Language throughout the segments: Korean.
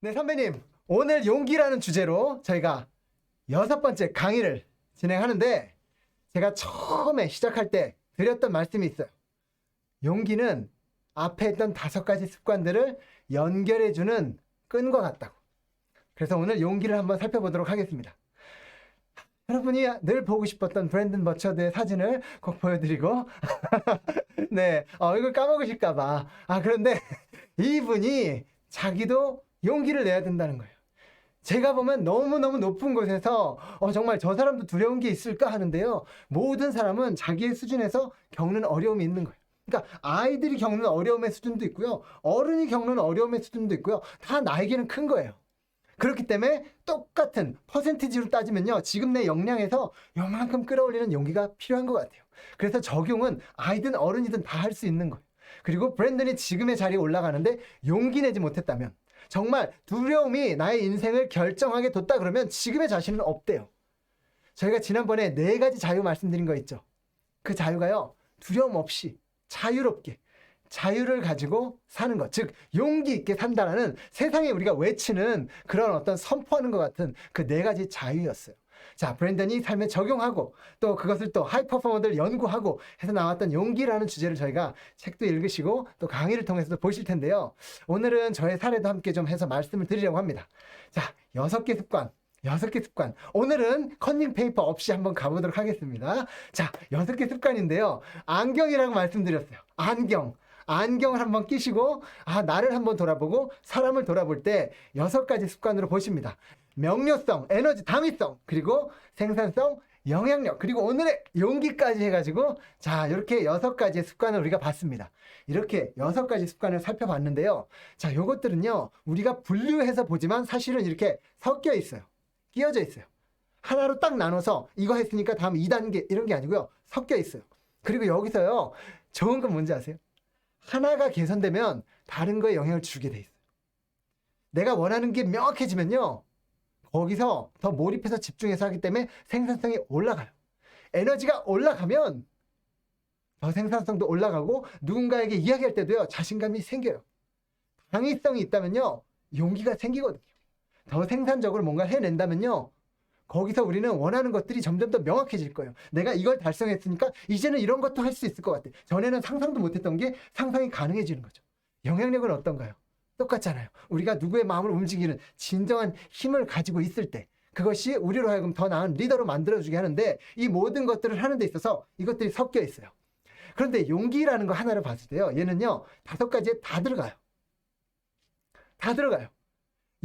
네, 선배님. 오늘 용기라는 주제로 저희가 6번째 강의를 진행하는데 제가 처음에 시작할 때 드렸던 말씀이 있어요. 용기는 앞에 했던 5가지 습관들을 연결해주는 끈과 같다고. 그래서 오늘 용기를 한번 살펴보도록 하겠습니다. 여러분이 늘 보고 싶었던 브랜든 버처드의 사진을 꼭 보여드리고 네, 이걸 까먹으실까봐. 그런데 이분이 자기도 용기를 내야 된다는 거예요. 제가 보면 너무너무 높은 곳에서 정말 저 사람도 두려운 게 있을까 하는데요. 모든 사람은 자기의 수준에서 겪는 어려움이 있는 거예요. 그러니까 아이들이 겪는 어려움의 수준도 있고요. 어른이 겪는 어려움의 수준도 있고요. 다 나에게는 큰 거예요. 그렇기 때문에 똑같은 퍼센티지로 따지면요. 지금 내 역량에서 요만큼 끌어올리는 용기가 필요한 것 같아요. 그래서 적용은 아이든 어른이든 다 할 수 있는 거예요. 그리고 브랜든이 지금의 자리에 올라가는데 용기 내지 못했다면, 정말 두려움이 나의 인생을 결정하게 뒀다 그러면 지금의 자신은 없대요. 저희가 지난번에 4가지 자유 말씀드린 거 있죠. 그 자유가요. 두려움 없이 자유롭게 자유를 가지고 사는 것, 즉 용기 있게 산다라는 세상에 우리가 외치는 그런 어떤 선포하는 것 같은 그 4가지 자유였어요. 자, 브랜든이 삶에 적용하고 또 그것을 또 하이퍼포머들 연구하고 해서 나왔던 용기라는 주제를 저희가 책도 읽으시고 또 강의를 통해서도 보실 텐데요. 오늘은 저의 사례도 함께 좀 해서 말씀을 드리려고 합니다. 자, 6개 습관. 6개 습관. 오늘은 컨닝 페이퍼 없이 한번 가보도록 하겠습니다. 자, 6개 습관인데요. 안경이라고 말씀드렸어요. 안경을 한번 끼시고 나를 한번 돌아보고 사람을 돌아볼 때 6가지 습관으로 보십니다. 명료성, 에너지, 당위성, 그리고 생산성, 영향력, 그리고 오늘의 용기까지 해가지고 자, 이렇게 6가지의 습관을 우리가 봤습니다. 이렇게 6가지 습관을 살펴봤는데요. 자, 요것들은요 우리가 분류해서 보지만 사실은 이렇게 섞여 있어요. 끼어져 있어요. 하나로 딱 나눠서 이거 했으니까 다음 2단계 이런 게 아니고요. 섞여 있어요. 그리고 여기서요 좋은 건 뭔지 아세요? 하나가 개선되면 다른 거에 영향을 주게 돼 있어요. 내가 원하는 게 명확해지면요. 거기서 더 몰입해서 집중해서 하기 때문에 생산성이 올라가요. 에너지가 올라가면 더 생산성도 올라가고 누군가에게 이야기할 때도요. 자신감이 생겨요. 당위성이 있다면요. 용기가 생기거든요. 더 생산적으로 뭔가 해낸다면요. 거기서 우리는 원하는 것들이 점점 더 명확해질 거예요. 내가 이걸 달성했으니까 이제는 이런 것도 할 수 있을 것 같아. 전에는 상상도 못했던 게 상상이 가능해지는 거죠. 영향력은 어떤가요? 똑같잖아요. 우리가 누구의 마음을 움직이는 진정한 힘을 가지고 있을 때 그것이 우리로 하여금 더 나은 리더로 만들어주게 하는데 이 모든 것들을 하는 데 있어서 이것들이 섞여 있어요. 그런데 용기라는 거 하나를 봤을 때요. 얘는요. 5가지에 다 들어가요. 다 들어가요.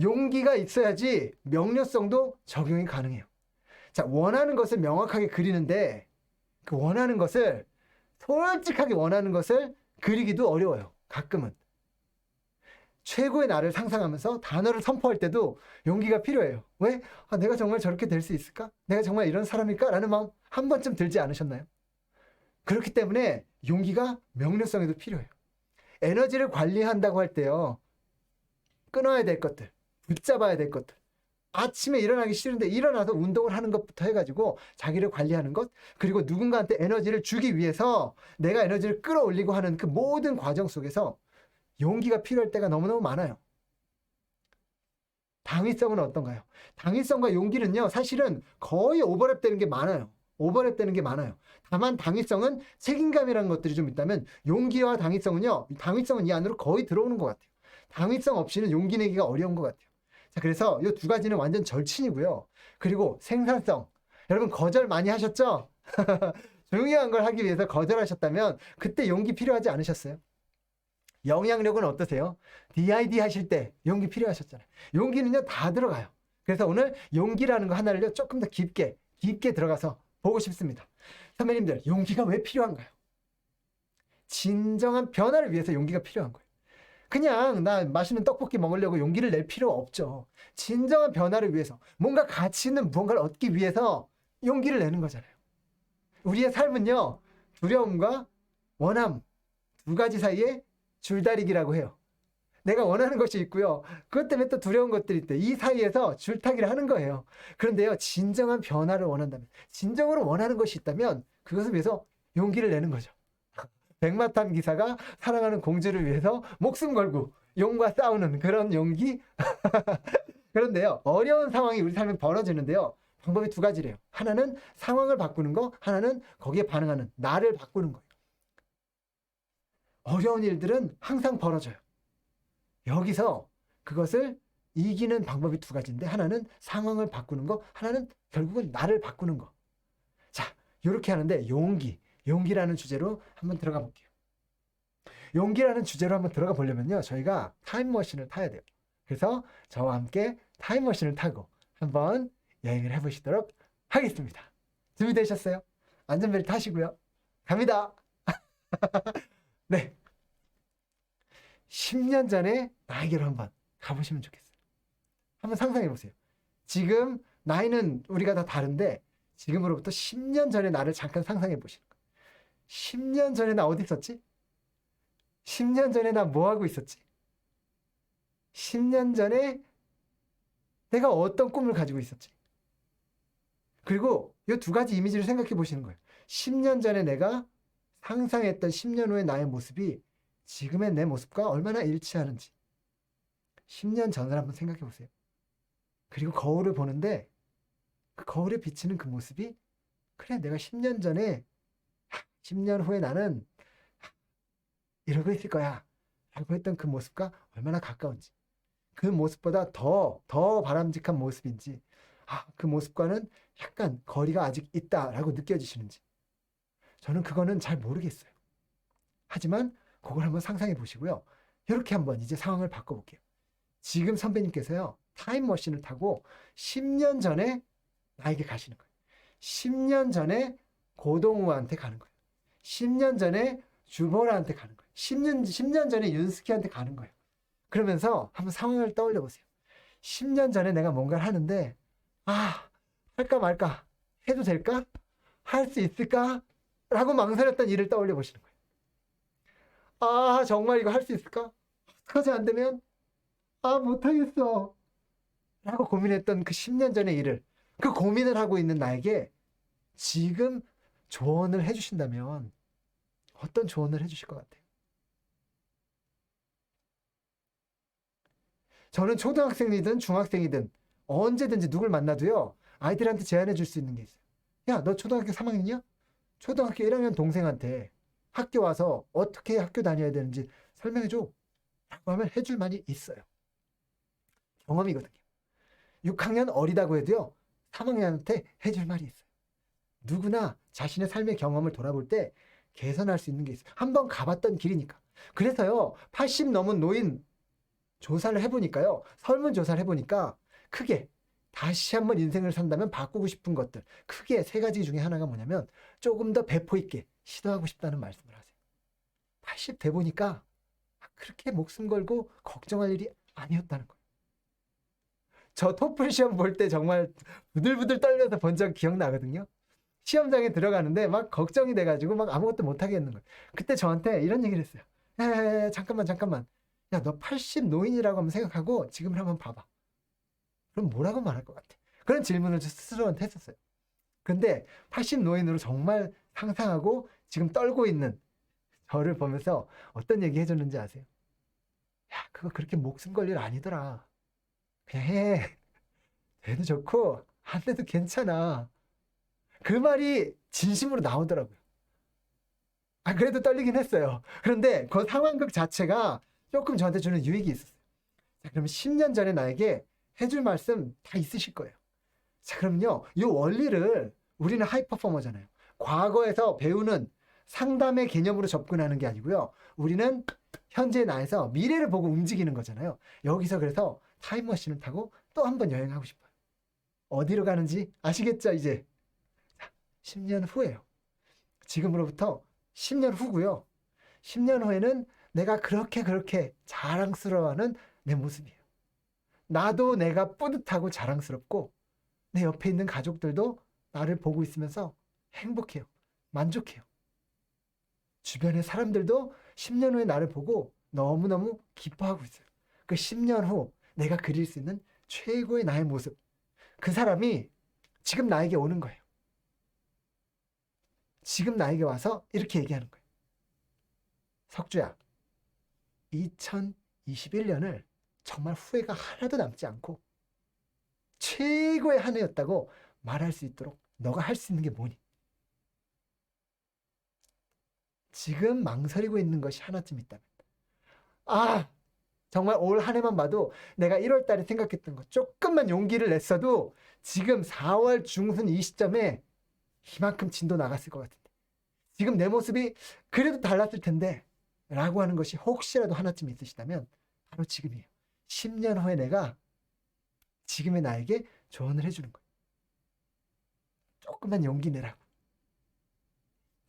용기가 있어야지 명료성도 적용이 가능해요. 자, 원하는 것을 명확하게 그리는데 그 원하는 것을 솔직하게 원하는 것을 그리기도 어려워요. 가끔은. 최고의 나를 상상하면서 단어를 선포할 때도 용기가 필요해요. 왜? 내가 정말 저렇게 될 수 있을까? 내가 정말 이런 사람일까? 라는 마음 한 번쯤 들지 않으셨나요? 그렇기 때문에 용기가 명료성에도 필요해요. 에너지를 관리한다고 할 때요. 끊어야 될 것들. 붙잡아야 될 것들. 아침에 일어나기 싫은데 일어나서 운동을 하는 것부터 해가지고 자기를 관리하는 것, 그리고 누군가한테 에너지를 주기 위해서 내가 에너지를 끌어올리고 하는 그 모든 과정 속에서 용기가 필요할 때가 너무너무 많아요. 당위성은 어떤가요? 당위성과 용기는요, 사실은 거의 오버랩되는 게 많아요. 오버랩되는 게 많아요. 다만 당위성은 책임감이라는 것들이 좀 있다면 용기와 당위성은요, 당위성은 이 안으로 거의 들어오는 것 같아요. 당위성 없이는 용기 내기가 어려운 것 같아요. 자, 그래서 이 2가지는 완전 절친이고요. 그리고 생산성. 여러분 거절 많이 하셨죠? 중요한 걸 하기 위해서 거절하셨다면 그때 용기 필요하지 않으셨어요? 영향력은 어떠세요? DID 하실 때 용기 필요하셨잖아요. 용기는요 다 들어가요. 그래서 오늘 용기라는 거 하나를요 조금 더 깊게 들어가서 보고 싶습니다. 선배님들, 용기가 왜 필요한가요? 진정한 변화를 위해서 용기가 필요한 거예요. 그냥 나 맛있는 떡볶이 먹으려고 용기를 낼 필요 없죠. 진정한 변화를 위해서, 뭔가 가치 있는 무언가를 얻기 위해서 용기를 내는 거잖아요. 우리의 삶은요, 두려움과 원함 2가지 사이에 줄다리기라고 해요. 내가 원하는 것이 있고요. 그것 때문에 또 두려운 것들이 있대. 이 사이에서 줄타기를 하는 거예요. 그런데요, 진정한 변화를 원한다면, 진정으로 원하는 것이 있다면 그것을 위해서 용기를 내는 거죠. 백마탄 기사가 사랑하는 공주를 위해서 목숨 걸고 용과 싸우는 그런 용기? 그런데요, 어려운 상황이 우리 삶에 벌어지는데요. 방법이 두 가지래요. 하나는 상황을 바꾸는 거, 하나는 거기에 반응하는 나를 바꾸는 거예요. 어려운 일들은 항상 벌어져요. 여기서 그것을 이기는 방법이 두 가지인데 하나는 상황을 바꾸는 거, 하나는 결국은 나를 바꾸는 거. 자, 이렇게 하는데 용기라는 주제로 한번 들어가 볼게요. 용기라는 주제로 한번 들어가 보려면요. 저희가 타임머신을 타야 돼요. 그래서 저와 함께 타임머신을 타고 한번 여행을 해보시도록 하겠습니다. 준비되셨어요? 안전벨트 타시고요. 갑니다. 네. 10년 전에 나에게로 한번 가보시면 좋겠어요. 한번 상상해 보세요. 지금 나이는 우리가 다 다른데 지금으로부터 10년 전에 나를 잠깐 상상해 보시는 거예요. 10년 전에 나 어디 있었지? 10년 전에 나 뭐 하고 있었지? 10년 전에 내가 어떤 꿈을 가지고 있었지? 그리고 이 두 가지 이미지를 생각해 보시는 거예요. 10년 전에 내가 상상했던 10년 후의 나의 모습이 지금의 내 모습과 얼마나 일치하는지 10년 전을 한번 생각해 보세요. 그리고 거울을 보는데 그 거울에 비치는 그 모습이 그래 내가 10년 전에 10년 후에 나는 이러고 있을 거야 라고 했던 그 모습과 얼마나 가까운지 그 모습보다 더 바람직한 모습인지 그 모습과는 약간 거리가 아직 있다라고 느껴지시는지 저는 그거는 잘 모르겠어요. 하지만 그걸 한번 상상해 보시고요. 이렇게 한번 이제 상황을 바꿔볼게요. 지금 선배님께서요. 타임머신을 타고 10년 전에 나에게 가시는 거예요. 10년 전에 고동우한테 가는 거예요. 10년 전에 주보라한테 가는 거예요. 10년 전에 윤스키한테 가는 거예요. 그러면서 한번 상황을 떠올려 보세요. 10년 전에 내가 뭔가를 하는데 할까 말까 해도 될까? 할 수 있을까? 라고 망설였던 일을 떠올려 보시는 거예요. 정말 이거 할 수 있을까? 어떡하지 안 되면? 못하겠어. 라고 고민했던 그 10년 전의 일을 그 고민을 하고 있는 나에게 지금 조언을 해주신다면 어떤 조언을 해주실 것 같아요? 저는 초등학생이든 중학생이든 언제든지 누굴 만나도요. 아이들한테 제안해 줄 수 있는 게 있어요. 야, 너 초등학교 3학년이야? 초등학교 1학년 동생한테 학교 와서 어떻게 학교 다녀야 되는지 설명해 줘. 라고 하면 해줄 말이 있어요. 경험이거든요. 6학년 어리다고 해도요. 3학년한테 해줄 말이 있어요. 누구나 자신의 삶의 경험을 돌아볼 때 개선할 수 있는 게 있어요. 한번 가봤던 길이니까. 그래서요. 80 넘은 노인 조사를 해보니까요. 설문조사를 해보니까 크게 다시 한번 인생을 산다면 바꾸고 싶은 것들 크게 세 가지 중에 하나가 뭐냐면 조금 더 배포 있게 시도하고 싶다는 말씀을 하세요. 80 돼 보니까 그렇게 목숨 걸고 걱정할 일이 아니었다는 거예요. 저 토플 시험 볼 때 정말 부들부들 떨려서 본 적 기억나거든요. 시험장에 들어가는데 막 걱정이 돼가지고 막 아무것도 못하게 했는 거예요. 그때 저한테 이런 얘기를 했어요. 잠깐만. 야, 너 80 노인이라고 한번 생각하고 지금을 한번 봐봐. 그럼 뭐라고 말할 것 같아? 그런 질문을 스스로한테 했었어요. 근데 80 노인으로 정말 상상하고 지금 떨고 있는 저를 보면서 어떤 얘기 해줬는지 아세요? 야, 그거 그렇게 목숨 걸 일 아니더라. 그냥 해. 돼도 좋고 안 돼도 괜찮아. 그 말이 진심으로 나오더라고요. 그래도 떨리긴 했어요. 그런데 그 상황극 자체가 조금 저한테 주는 유익이 있었어요. 자, 그러면 10년 전에 나에게 해줄 말씀 다 있으실 거예요. 자, 그럼요. 이 원리를 우리는 하이퍼포머잖아요. 과거에서 배우는 상담의 개념으로 접근하는 게 아니고요. 우리는 현재 나에서 미래를 보고 움직이는 거잖아요. 여기서 그래서 타임머신을 타고 또 한 번 여행하고 싶어요. 어디로 가는지 아시겠죠, 이제? 10년 후예요. 지금으로부터 10년 후고요. 10년 후에는 내가 그렇게 자랑스러워하는 내 모습이에요. 나도 내가 뿌듯하고 자랑스럽고 내 옆에 있는 가족들도 나를 보고 있으면서 행복해요. 만족해요. 주변의 사람들도 10년 후에 나를 보고 너무너무 기뻐하고 있어요. 그 10년 후 내가 그릴 수 있는 최고의 나의 모습. 그 사람이 지금 나에게 오는 거예요. 지금 나에게 와서 이렇게 얘기하는 거예요. 석주야, 21년을 정말 후회가 하나도 남지 않고 최고의 한 해였다고 말할 수 있도록 너가 할 수 있는 게 뭐니? 지금 망설이고 있는 것이 하나쯤 있다면, 아, 정말 올 한 해만 봐도 내가 1월 달에 생각했던 것 조금만 용기를 냈어도 지금 4월 중순 이 시점에 이만큼 진도 나갔을 것 같은데, 지금 내 모습이 그래도 달랐을 텐데 라고 하는 것이 혹시라도 하나쯤 있으시다면 바로 지금이에요. 10년 후에 내가 지금의 나에게 조언을 해주는 거예요. 조금만 용기 내라고.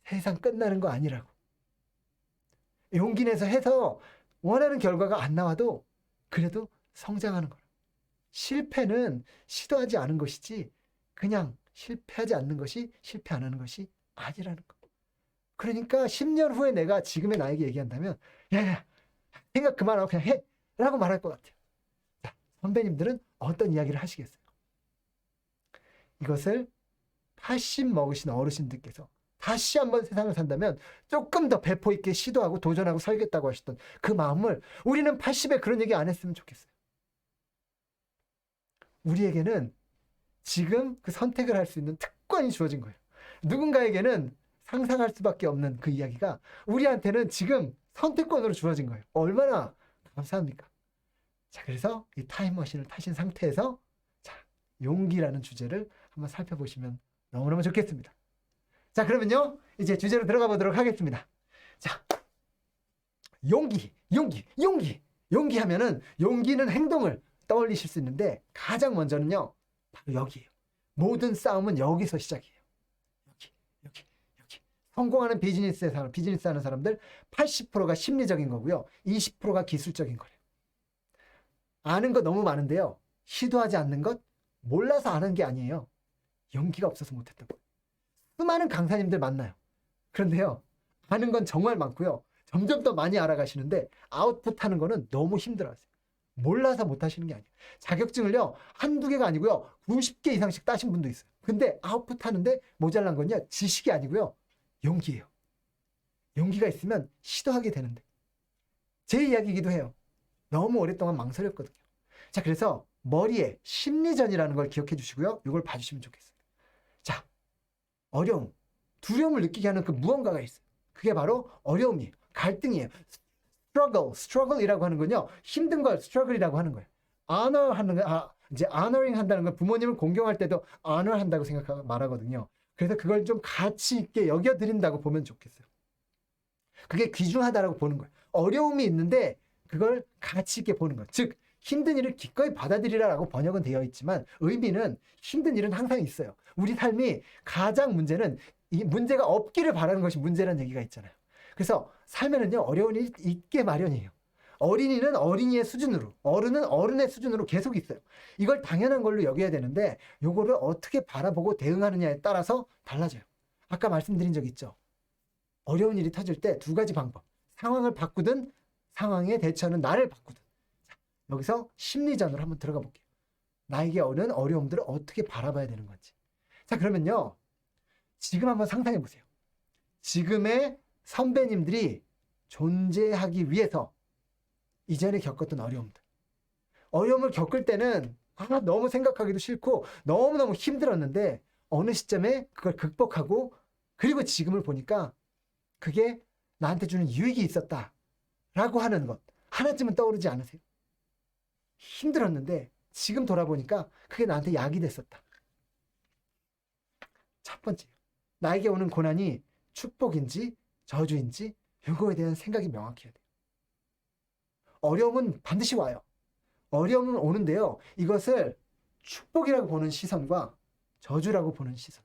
세상 끝나는 거 아니라고. 용기 내서 해서 원하는 결과가 안 나와도 그래도 성장하는 거라. 실패는 시도하지 않은 것이지 그냥 실패하지 않는 것이 실패 안 하는 것이 아니라는 거. 그러니까 10년 후에 내가 지금의 나에게 얘기한다면 야, 생각 그만하고 그냥 해 라고 말할 것 같아요. 자, 선배님들은 어떤 이야기를 하시겠어요? 이것을 80 먹으신 어르신들께서 다시 한번 세상을 산다면 조금 더 배포 있게 시도하고 도전하고 살겠다고 하셨던 그 마음을 우리는 80에 그런 얘기 안 했으면 좋겠어요. 우리에게는 지금 그 선택을 할 수 있는 특권이 주어진 거예요. 누군가에게는 상상할 수밖에 없는 그 이야기가 우리한테는 지금 선택권으로 주어진 거예요. 얼마나 감사합니까? 자, 그래서 이 타임머신을 타신 상태에서 자, 용기라는 주제를 한번 살펴보시면 너무너무 좋겠습니다. 자, 그러면요, 이제 주제로 들어가 보도록 하겠습니다. 자, 용기 하면은 용기는 행동을 떠올리실 수 있는데 가장 먼저는요, 바로 여기에요. 모든 싸움은 여기서 시작이에요. 여기. 성공하는 비즈니스 하는 사람들 80%가 심리적인 거고요. 20%가 기술적인 거래요. 아는 거 너무 많은데요. 시도하지 않는 것, 몰라서 아는 게 아니에요. 용기가 없어서 못했다고. 수많은 강사님들 만나요. 그런데요, 아는 건 정말 많고요. 점점 더 많이 알아가시는데 아웃풋하는 거는 너무 힘들어하세요. 몰라서 못하시는 게 아니에요. 자격증을요, 한두 개가 아니고요. 90개 이상씩 따신 분도 있어요. 근데 아웃풋하는데 모자란 건요, 지식이 아니고요. 용기예요. 용기가 있으면 시도하게 되는데. 제 이야기이기도 해요. 너무 오랫동안 망설였거든요. 자, 그래서 머리에 심리전이라는 걸 기억해 주시고요. 이걸 봐주시면 좋겠어요. 자, 어려움, 두려움을 느끼게 하는 그 무언가가 있어요. 그게 바로 어려움이에요. 갈등이에요. struggle이라고 하는 건요, 힘든 걸 struggle이라고 하는 거예요. honor 하는 거, 이제 honoring 한다는 건 부모님을 공경할 때도 honor 한다고 생각하고 말하거든요. 그래서 그걸 좀 가치 있게 여겨드린다고 보면 좋겠어요. 그게 귀중하다라고 보는 거예요. 어려움이 있는데 그걸 가치 있게 보는 거예요. 즉, 힘든 일을 기꺼이 받아들이라라고 번역은 되어 있지만 의미는 힘든 일은 항상 있어요. 우리 삶이 가장 문제는 이 문제가 없기를 바라는 것이 문제라는 얘기가 있잖아요. 그래서 삶에는요, 어려운 일이 있게 마련이에요. 어린이는 어린이의 수준으로, 어른은 어른의 수준으로 계속 있어요. 이걸 당연한 걸로 여겨야 되는데 요거를 어떻게 바라보고 대응하느냐에 따라서 달라져요. 아까 말씀드린 적 있죠. 어려운 일이 터질 때 두 가지 방법. 상황을 바꾸든 상황에 대처하는 나를 바꾸든. 자, 여기서 심리전으로 한번 들어가 볼게요. 나에게 오는 어려움들을 어떻게 바라봐야 되는 건지. 자, 그러면요, 지금 한번 상상해 보세요. 지금의 선배님들이 존재하기 위해서 이전에 겪었던 어려움들. 어려움을 겪을 때는 너무 생각하기도 싫고 너무너무 힘들었는데 어느 시점에 그걸 극복하고 그리고 지금을 보니까 그게 나한테 주는 유익이 있었다라고 하는 것 하나쯤은 떠오르지 않으세요? 힘들었는데 지금 돌아보니까 그게 나한테 약이 됐었다. 첫 번째, 나에게 오는 고난이 축복인지 저주인지 이거에 대한 생각이 명확해야 돼요. 어려움은 반드시 와요. 어려움은 오는데요. 이것을 축복이라고 보는 시선과 저주라고 보는 시선.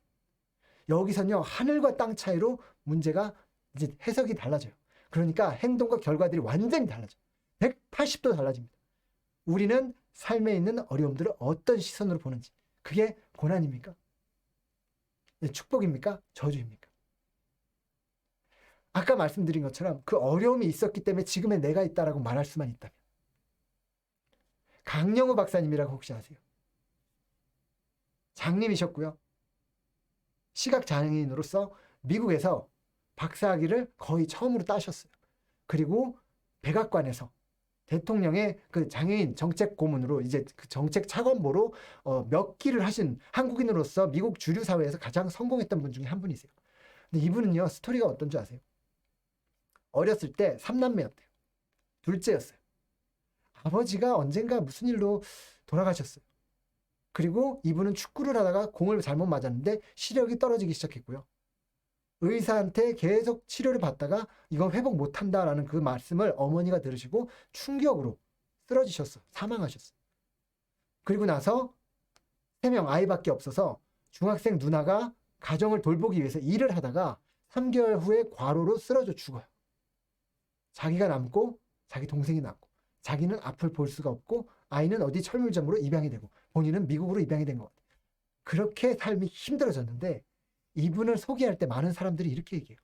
여기서는요, 하늘과 땅 차이로 문제가 이제 해석이 달라져요. 그러니까 행동과 결과들이 완전히 달라져요. 180도 달라집니다. 우리는 삶에 있는 어려움들을 어떤 시선으로 보는지. 그게 고난입니까? 축복입니까? 저주입니까? 아까 말씀드린 것처럼 그 어려움이 있었기 때문에 지금의 내가 있다라고 말할 수만 있다면. 강영우 박사님이라고 혹시 아세요? 장님이셨고요. 시각장애인으로서 미국에서 박사학위를 거의 처음으로 따셨어요. 그리고 백악관에서 대통령의 그 장애인 정책 고문으로 이제 그 정책 차관보로 몇 기를 하신 한국인으로서 미국 주류 사회에서 가장 성공했던 분 중에 한 분이세요. 근데 이분은요, 스토리가 어떤 줄 아세요? 어렸을 때 3남매였대요. 둘째였어요. 아버지가 언젠가 무슨 일로 돌아가셨어요. 그리고 이분은 축구를 하다가 공을 잘못 맞았는데 시력이 떨어지기 시작했고요. 의사한테 계속 치료를 받다가 이건 회복 못한다라는 그 말씀을 어머니가 들으시고 충격으로 쓰러지셨어. 사망하셨어. 그리고 나서 3명 아이밖에 없어서 중학생 누나가 가정을 돌보기 위해서 일을 하다가 3개월 후에 과로로 쓰러져 죽어요. 자기가 남고 자기 동생이 남고 자기는 앞을 볼 수가 없고 아이는 어디 철물점으로 입양이 되고 본인은 미국으로 입양이 된 것 같아요. 그렇게 삶이 힘들어졌는데 이분을 소개할 때 많은 사람들이 이렇게 얘기해요.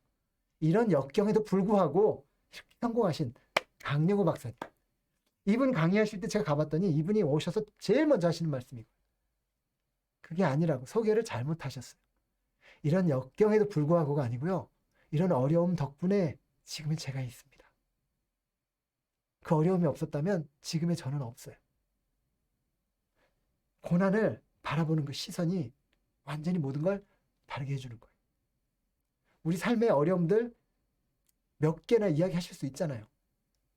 이런 역경에도 불구하고 이렇게 성공하신 강영호 박사님. 이분 강의하실 때 제가 가봤더니 이분이 오셔서 제일 먼저 하시는 말씀이고 그게 아니라고 소개를 잘못하셨어요. 이런 역경에도 불구하고가 아니고요. 이런 어려움 덕분에 지금의 제가 있습니다. 그 어려움이 없었다면 지금의 저는 없어요. 고난을 바라보는 그 시선이 완전히 모든 걸 다르게 해주는 거예요. 우리 삶의 어려움들 몇 개나 이야기하실 수 있잖아요.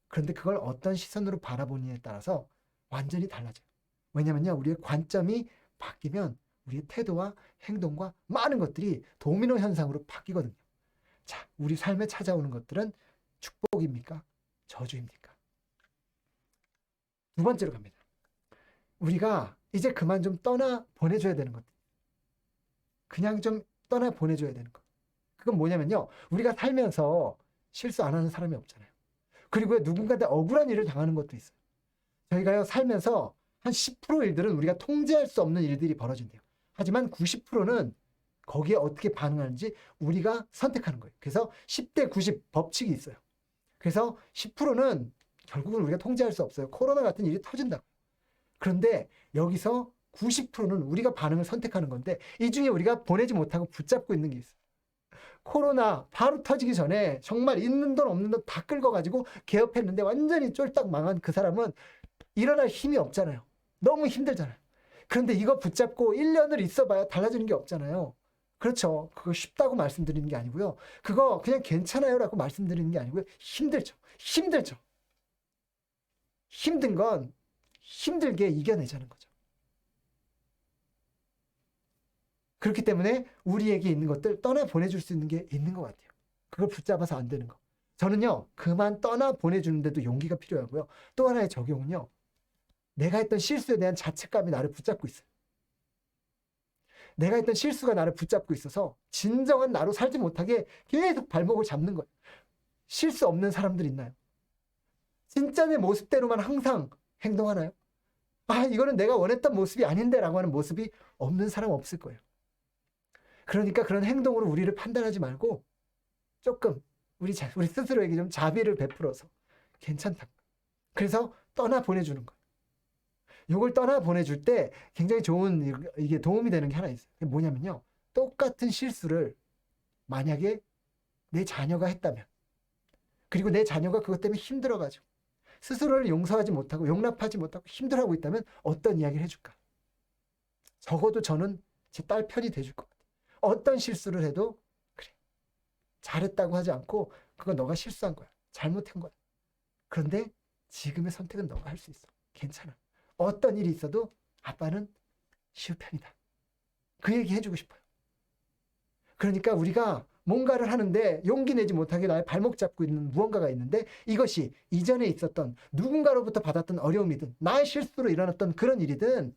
그런데 그걸 어떤 시선으로 바라보느냐에 따라서 완전히 달라져요. 왜냐면요, 우리의 관점이 바뀌면 우리의 태도와 행동과 많은 것들이 도미노 현상으로 바뀌거든요. 자, 우리 삶에 찾아오는 것들은 축복입니까? 저주입니까? 두 번째로 갑니다. 우리가 이제 그만 좀 떠나 보내줘야 되는 것들. 그냥 좀 떠나 보내줘야 되는 것. 그건 뭐냐면요. 우리가 살면서 실수 안 하는 사람이 없잖아요. 그리고 누군가한테 억울한 일을 당하는 것도 있어요. 저희가요, 살면서 한 10% 일들은 우리가 통제할 수 없는 일들이 벌어진대요. 하지만 90%는 거기에 어떻게 반응하는지 우리가 선택하는 거예요. 그래서 10대 90 법칙이 있어요. 그래서 10%는 결국은 우리가 통제할 수 없어요. 코로나 같은 일이 터진다고. 그런데 여기서 90%는 우리가 반응을 선택하는 건데 이 중에 우리가 보내지 못하고 붙잡고 있는 게 있어요. 코로나 바로 터지기 전에 정말 있는 돈 없는 돈 다 긁어가지고 개업했는데 완전히 쫄딱 망한 그 사람은 일어날 힘이 없잖아요. 너무 힘들잖아요. 그런데 이거 붙잡고 1년을 있어봐야 달라지는 게 없잖아요. 그렇죠. 그거 쉽다고 말씀드리는 게 아니고요. 그거 그냥 괜찮아요라고 말씀드리는 게 아니고요. 힘들죠. 힘들죠. 힘든 건 힘들게 이겨내자는 거죠. 그렇기 때문에 우리에게 있는 것들 떠나 보내줄 수 있는 게 있는 것 같아요. 그걸 붙잡아서 안 되는 거. 저는요, 그만 떠나 보내주는데도 용기가 필요하고요. 또 하나의 적용은요, 내가 했던 실수에 대한 자책감이 나를 붙잡고 있어요. 내가 했던 실수가 나를 붙잡고 있어서 진정한 나로 살지 못하게 계속 발목을 잡는 거예요. 실수 없는 사람들 있나요? 진짜 내 모습대로만 항상 행동하나요? 아, 이거는 내가 원했던 모습이 아닌데 라고 하는 모습이 없는 사람 없을 거예요. 그러니까 그런 행동으로 우리를 판단하지 말고 조금 우리 스스로에게 좀 자비를 베풀어서 괜찮다. 그래서 떠나 보내주는 거예요. 이걸 떠나 보내줄 때 굉장히 좋은 이게 도움이 되는 게 하나 있어요. 그게 뭐냐면요. 똑같은 실수를 만약에 내 자녀가 했다면 그리고 내 자녀가 그것 때문에 힘들어가지고 스스로를 용서하지 못하고 용납하지 못하고 힘들어하고 있다면 어떤 이야기를 해줄까? 적어도 저는 제 딸 편이 돼줄 것 같아요. 어떤 실수를 해도 그래, 잘했다고 하지 않고 그건 너가 실수한 거야. 잘못한 거야. 그런데 지금의 선택은 너가 할 수 있어. 괜찮아. 어떤 일이 있어도 아빠는 쉬운 편이다. 그 얘기 해주고 싶어요. 그러니까 우리가 뭔가를 하는데 용기 내지 못하게 나의 발목 잡고 있는 무언가가 있는데 이것이 이전에 있었던 누군가로부터 받았던 어려움이든 나의 실수로 일어났던 그런 일이든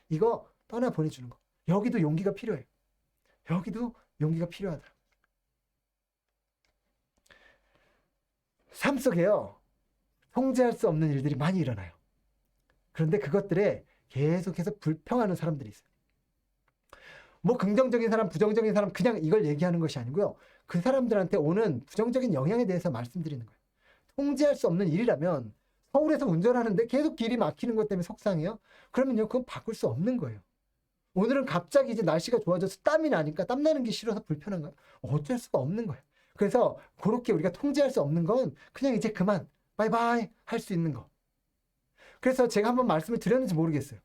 이거 떠나 보내주는 거. 여기도 용기가 필요해요. 여기도 용기가 필요하더라. 삶 속에요. 통제할 수 없는 일들이 많이 일어나요. 그런데 그것들에 계속해서 불평하는 사람들이 있어요. 뭐 긍정적인 사람, 부정적인 사람 그냥 이걸 얘기하는 것이 아니고요. 그 사람들한테 오는 부정적인 영향에 대해서 말씀드리는 거예요. 통제할 수 없는 일이라면 서울에서 운전하는데 계속 길이 막히는 것 때문에 속상해요? 그러면요, 그건 바꿀 수 없는 거예요. 오늘은 갑자기 이제 날씨가 좋아져서 땀이 나니까 땀 나는 게 싫어서 불편한 거예요. 어쩔 수가 없는 거예요. 그래서 그렇게 우리가 통제할 수 없는 건 그냥 이제 그만 바이바이 할 수 있는 거. 그래서 제가 한번 말씀을 드렸는지 모르겠어요.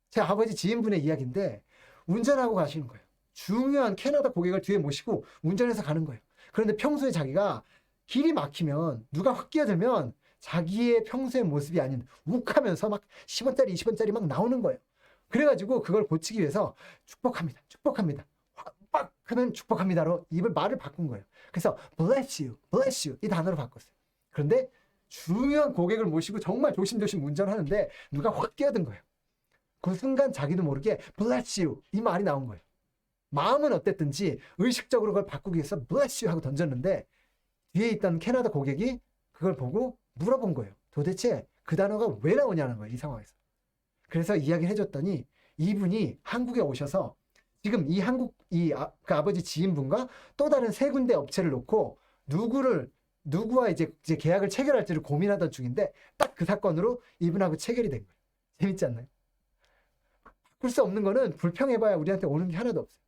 제 아버지 지인분의 이야기인데 운전하고 가시는 거예요. 중요한 캐나다 고객을 뒤에 모시고 운전해서 가는 거예요. 그런데 평소에 자기가 길이 막히면 누가 확 끼어들면 자기의 평소의 모습이 아닌 욱하면서 막 10원짜리 20원짜리 막 나오는 거예요. 그래가지고 그걸 고치기 위해서 축복합니다. 축복합니다. 빡 하면 축복합니다로 말을 바꾼 거예요. 그래서 bless you, bless you 이 단어로 바꿨어요. 그런데 중요한 고객을 모시고 정말 조심조심 운전하는데 누가 확 끼어든 거예요. 그 순간 자기도 모르게 bless you 이 말이 나온 거예요. 마음은 어땠든지 의식적으로 그걸 바꾸기 위해서 bless you 하고 던졌는데 뒤에 있던 캐나다 고객이 그걸 보고 물어본 거예요. 도대체 그 단어가 왜 나오냐는 거예요. 이 상황에서. 그래서 이야기를 해줬더니 이분이 한국에 오셔서 지금 그 아버지 지인분과 또 다른 세 군데 업체를 놓고 누구와 이제 계약을 체결할지를 고민하던 중인데 딱 그 사건으로 이분하고 체결이 된 거예요. 재밌지 않나요? 바꿀 수 없는 거는 불평해봐야 우리한테 오는 게 하나도 없어요.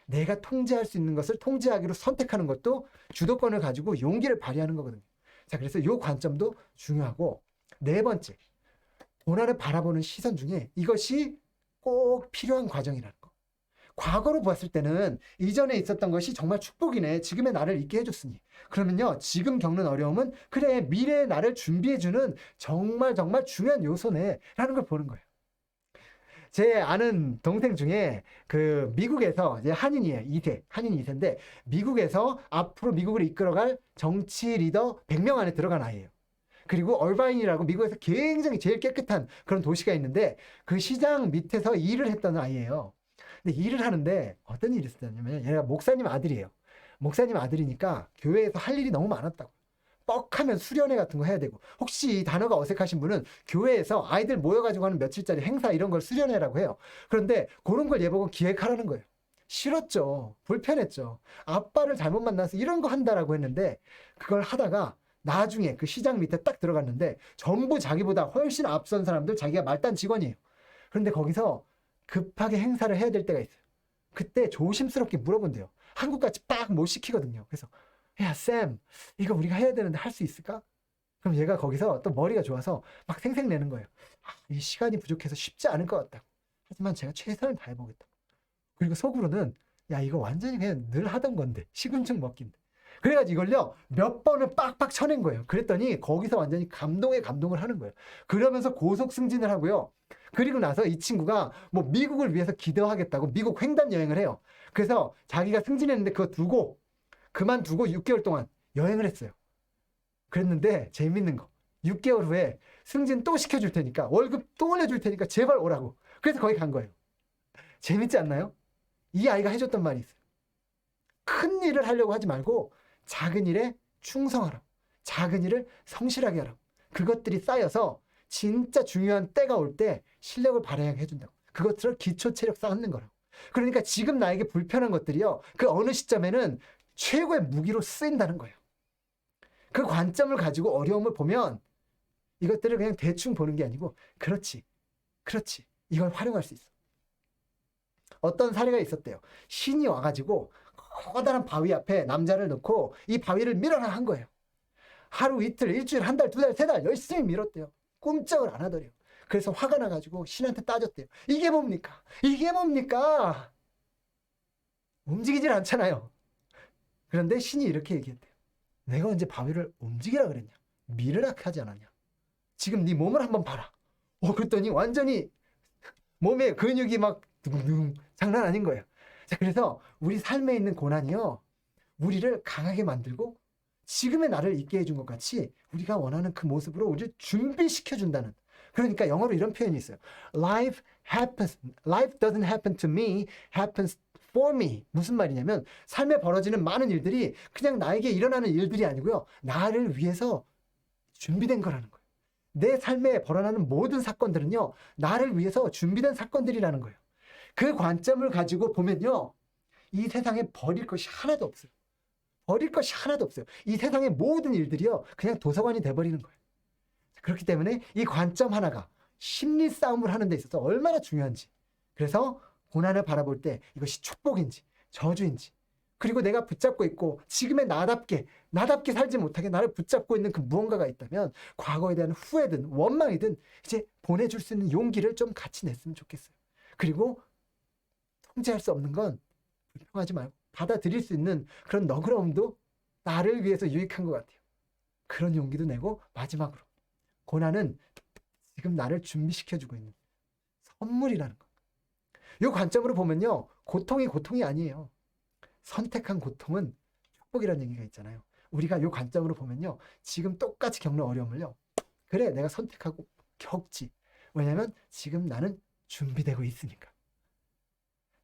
내가 통제할 수 있는 것을 통제하기로 선택하는 것도 주도권을 가지고 용기를 발휘하는 거거든요. 자, 그래서 이 관점도 중요하고 네 번째, 고난을 바라보는 시선 중에 이것이 꼭 필요한 과정이라는 거. 과거로 보았을 때는 이전에 있었던 것이 정말 축복이네. 지금의 나를 있게 해줬으니. 그러면요, 지금 겪는 어려움은 그래, 미래의 나를 준비해주는 정말 정말 중요한 요소네. 라는 걸 보는 거예요. 제 아는 동생 중에 그 미국에서 이제 한인 2세인데 미국에서 앞으로 미국을 이끌어갈 정치 리더 100명 안에 들어간 아이예요. 그리고 얼바인이라고 미국에서 굉장히 제일 깨끗한 그런 도시가 있는데 그 시장 밑에서 일을 했던 아이예요. 근데 일을 하는데 어떤 일이 있었냐면 얘가 목사님 아들이에요. 목사님 아들이니까 교회에서 할 일이 너무 많았다고. 뻑하면 수련회 같은 거 해야 되고 혹시 이 단어가 어색하신 분은 교회에서 아이들 모여가지고 하는 며칠짜리 행사 이런 걸 수련회라고 해요. 그런데 그런 걸 얘보고 기획하라는 거예요. 싫었죠. 불편했죠. 아빠를 잘못 만나서 이런 거 한다라고 했는데 그걸 하다가 나중에 그 시장 밑에 딱 들어갔는데 전부 자기보다 훨씬 앞선 사람들 자기가 말단 직원이에요. 그런데 거기서 급하게 행사를 해야 될 때가 있어요. 그때 조심스럽게 물어본대요. 한국같이 빡 못 시키거든요. 그래서 야, 쌤, 이거 우리가 해야 되는데 할 수 있을까? 그럼 얘가 거기서 또 머리가 좋아서 막 생색내는 거예요. 이 시간이 부족해서 쉽지 않을 것 같다고. 하지만 제가 최선을 다해보겠다. 그리고 속으로는 야, 이거 완전히 그냥 늘 하던 건데 시금축 먹기인데. 그래가지고 이걸요 몇 번을 빡빡 쳐낸 거예요. 그랬더니 거기서 완전히 감동을 하는 거예요. 그러면서 고속 승진을 하고요. 그리고 나서 이 친구가 뭐 미국을 위해서 기도하겠다고 미국 횡단 여행을 해요. 그래서 자기가 승진했는데 그거 그만두고 6개월 동안 여행을 했어요. 그랬는데 재밌는 거 6개월 후에 승진 또 시켜줄 테니까 월급 또 올려줄 테니까 제발 오라고. 그래서 거기 간 거예요. 재밌지 않나요? 이 아이가 해줬던 말이 있어요. 큰 일을 하려고 하지 말고 작은 일에 충성하라. 작은 일을 성실하게 하라. 그것들이 쌓여서 진짜 중요한 때가 올 때 실력을 발휘하게 해준다고. 그것들을 기초 체력 쌓는 거라고. 그러니까 지금 나에게 불편한 것들이요. 그 어느 시점에는 최고의 무기로 쓰인다는 거예요. 그 관점을 가지고 어려움을 보면 이것들을 그냥 대충 보는 게 아니고 그렇지. 이걸 활용할 수 있어. 어떤 사례가 있었대요. 신이 와가지고 커다란 바위 앞에 남자를 넣고 이 바위를 밀어라 한 거예요. 하루 이틀 일주일 한 달 두 달 세 달 열심히 밀었대요. 꼼짝을 안 하더래요. 그래서 화가 나가지고 신한테 따졌대요. 이게 뭡니까? 움직이질 않잖아요. 그런데 신이 이렇게 얘기했대요. 내가 언제 바위를 움직이라 그랬냐? 밀으라 하지 않았냐? 지금 네 몸을 한번 봐라. 그랬더니 완전히 몸에 근육이 막 둥둥 장난 아닌 거예요. 자, 그래서 우리 삶에 있는 고난이요. 우리를 강하게 만들고 지금의 나를 있게 해준 것 같이 우리가 원하는 그 모습으로 우리를 준비시켜준다는. 그러니까 영어로 이런 표현이 있어요. Life doesn't happen to me, happens for me. 무슨 말이냐면 삶에 벌어지는 많은 일들이 그냥 나에게 일어나는 일들이 아니고요. 나를 위해서 준비된 거라는 거예요. 내 삶에 벌어나는 모든 사건들은요. 나를 위해서 준비된 사건들이라는 거예요. 그 관점을 가지고 보면요. 이 세상에 버릴 것이 하나도 없어요. 이 세상의 모든 일들이요. 그냥 도서관이 돼버리는 거예요. 그렇기 때문에 이 관점 하나가 심리 싸움을 하는 데 있어서 얼마나 중요한지. 그래서 고난을 바라볼 때 이것이 축복인지 저주인지 그리고 내가 붙잡고 있고 지금의 나답게 살지 못하게 나를 붙잡고 있는 그 무언가가 있다면 과거에 대한 후회든 원망이든 이제 보내줄 수 있는 용기를 좀 같이 냈으면 좋겠어요. 그리고 통제할 수 없는 건 불평하지 말고 받아들일 수 있는 그런 너그러움도 나를 위해서 유익한 것 같아요. 그런 용기도 내고 마지막으로 고난은 지금 나를 준비시켜주고 있는 선물이라는 것. 이 관점으로 보면요. 고통이 아니에요. 선택한 고통은 축복이라는 얘기가 있잖아요. 우리가 이 관점으로 보면요. 지금 똑같이 겪는 어려움을요. 그래, 내가 선택하고 겪지. 왜냐하면 지금 나는 준비되고 있으니까.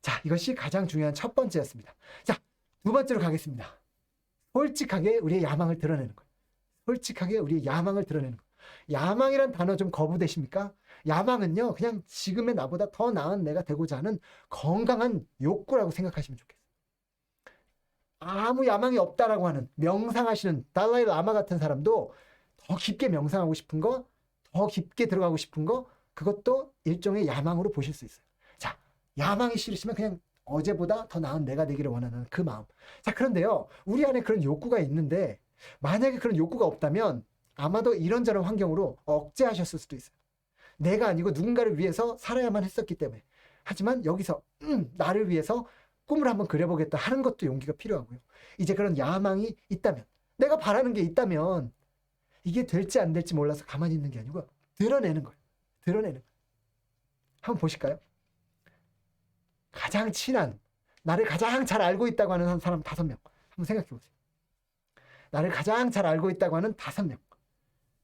자, 이것이 가장 중요한 첫 번째였습니다. 자, 두 번째로 가겠습니다. 솔직하게 우리의 야망을 드러내는 거예요. 솔직하게 우리의 야망을 드러내는 거예요. 야망이란 단어 좀 거부되십니까? 야망은요, 그냥 지금의 나보다 더 나은 내가 되고자 하는 건강한 욕구라고 생각하시면 좋겠어요. 아무 야망이 없다라고 하는 명상하시는 달라이 라마 같은 사람도 더 깊게 명상하고 싶은 거, 더 깊게 들어가고 싶은 거, 그것도 일종의 야망으로 보실 수 있어요. 자, 야망이 싫으시면 그냥 어제보다 더 나은 내가 되기를 원하는 그 마음. 자, 그런데요, 우리 안에 그런 욕구가 있는데 만약에 그런 욕구가 없다면 아마도 이런저런 환경으로 억제하셨을 수도 있어요. 내가 아니고 누군가를 위해서 살아야만 했었기 때문에. 하지만 여기서 나를 위해서 꿈을 한번 그려보겠다 하는 것도 용기가 필요하고요. 이제 그런 야망이 있다면, 내가 바라는 게 있다면 이게 될지 안 될지 몰라서 가만히 있는 게 아니고 드러내는 거예요. 드러내는 거예요. 한번 보실까요? 가장 친한, 나를 가장 잘 알고 있다고 하는 사람 5명. 한번 생각해 보세요. 나를 가장 잘 알고 있다고 하는 5명.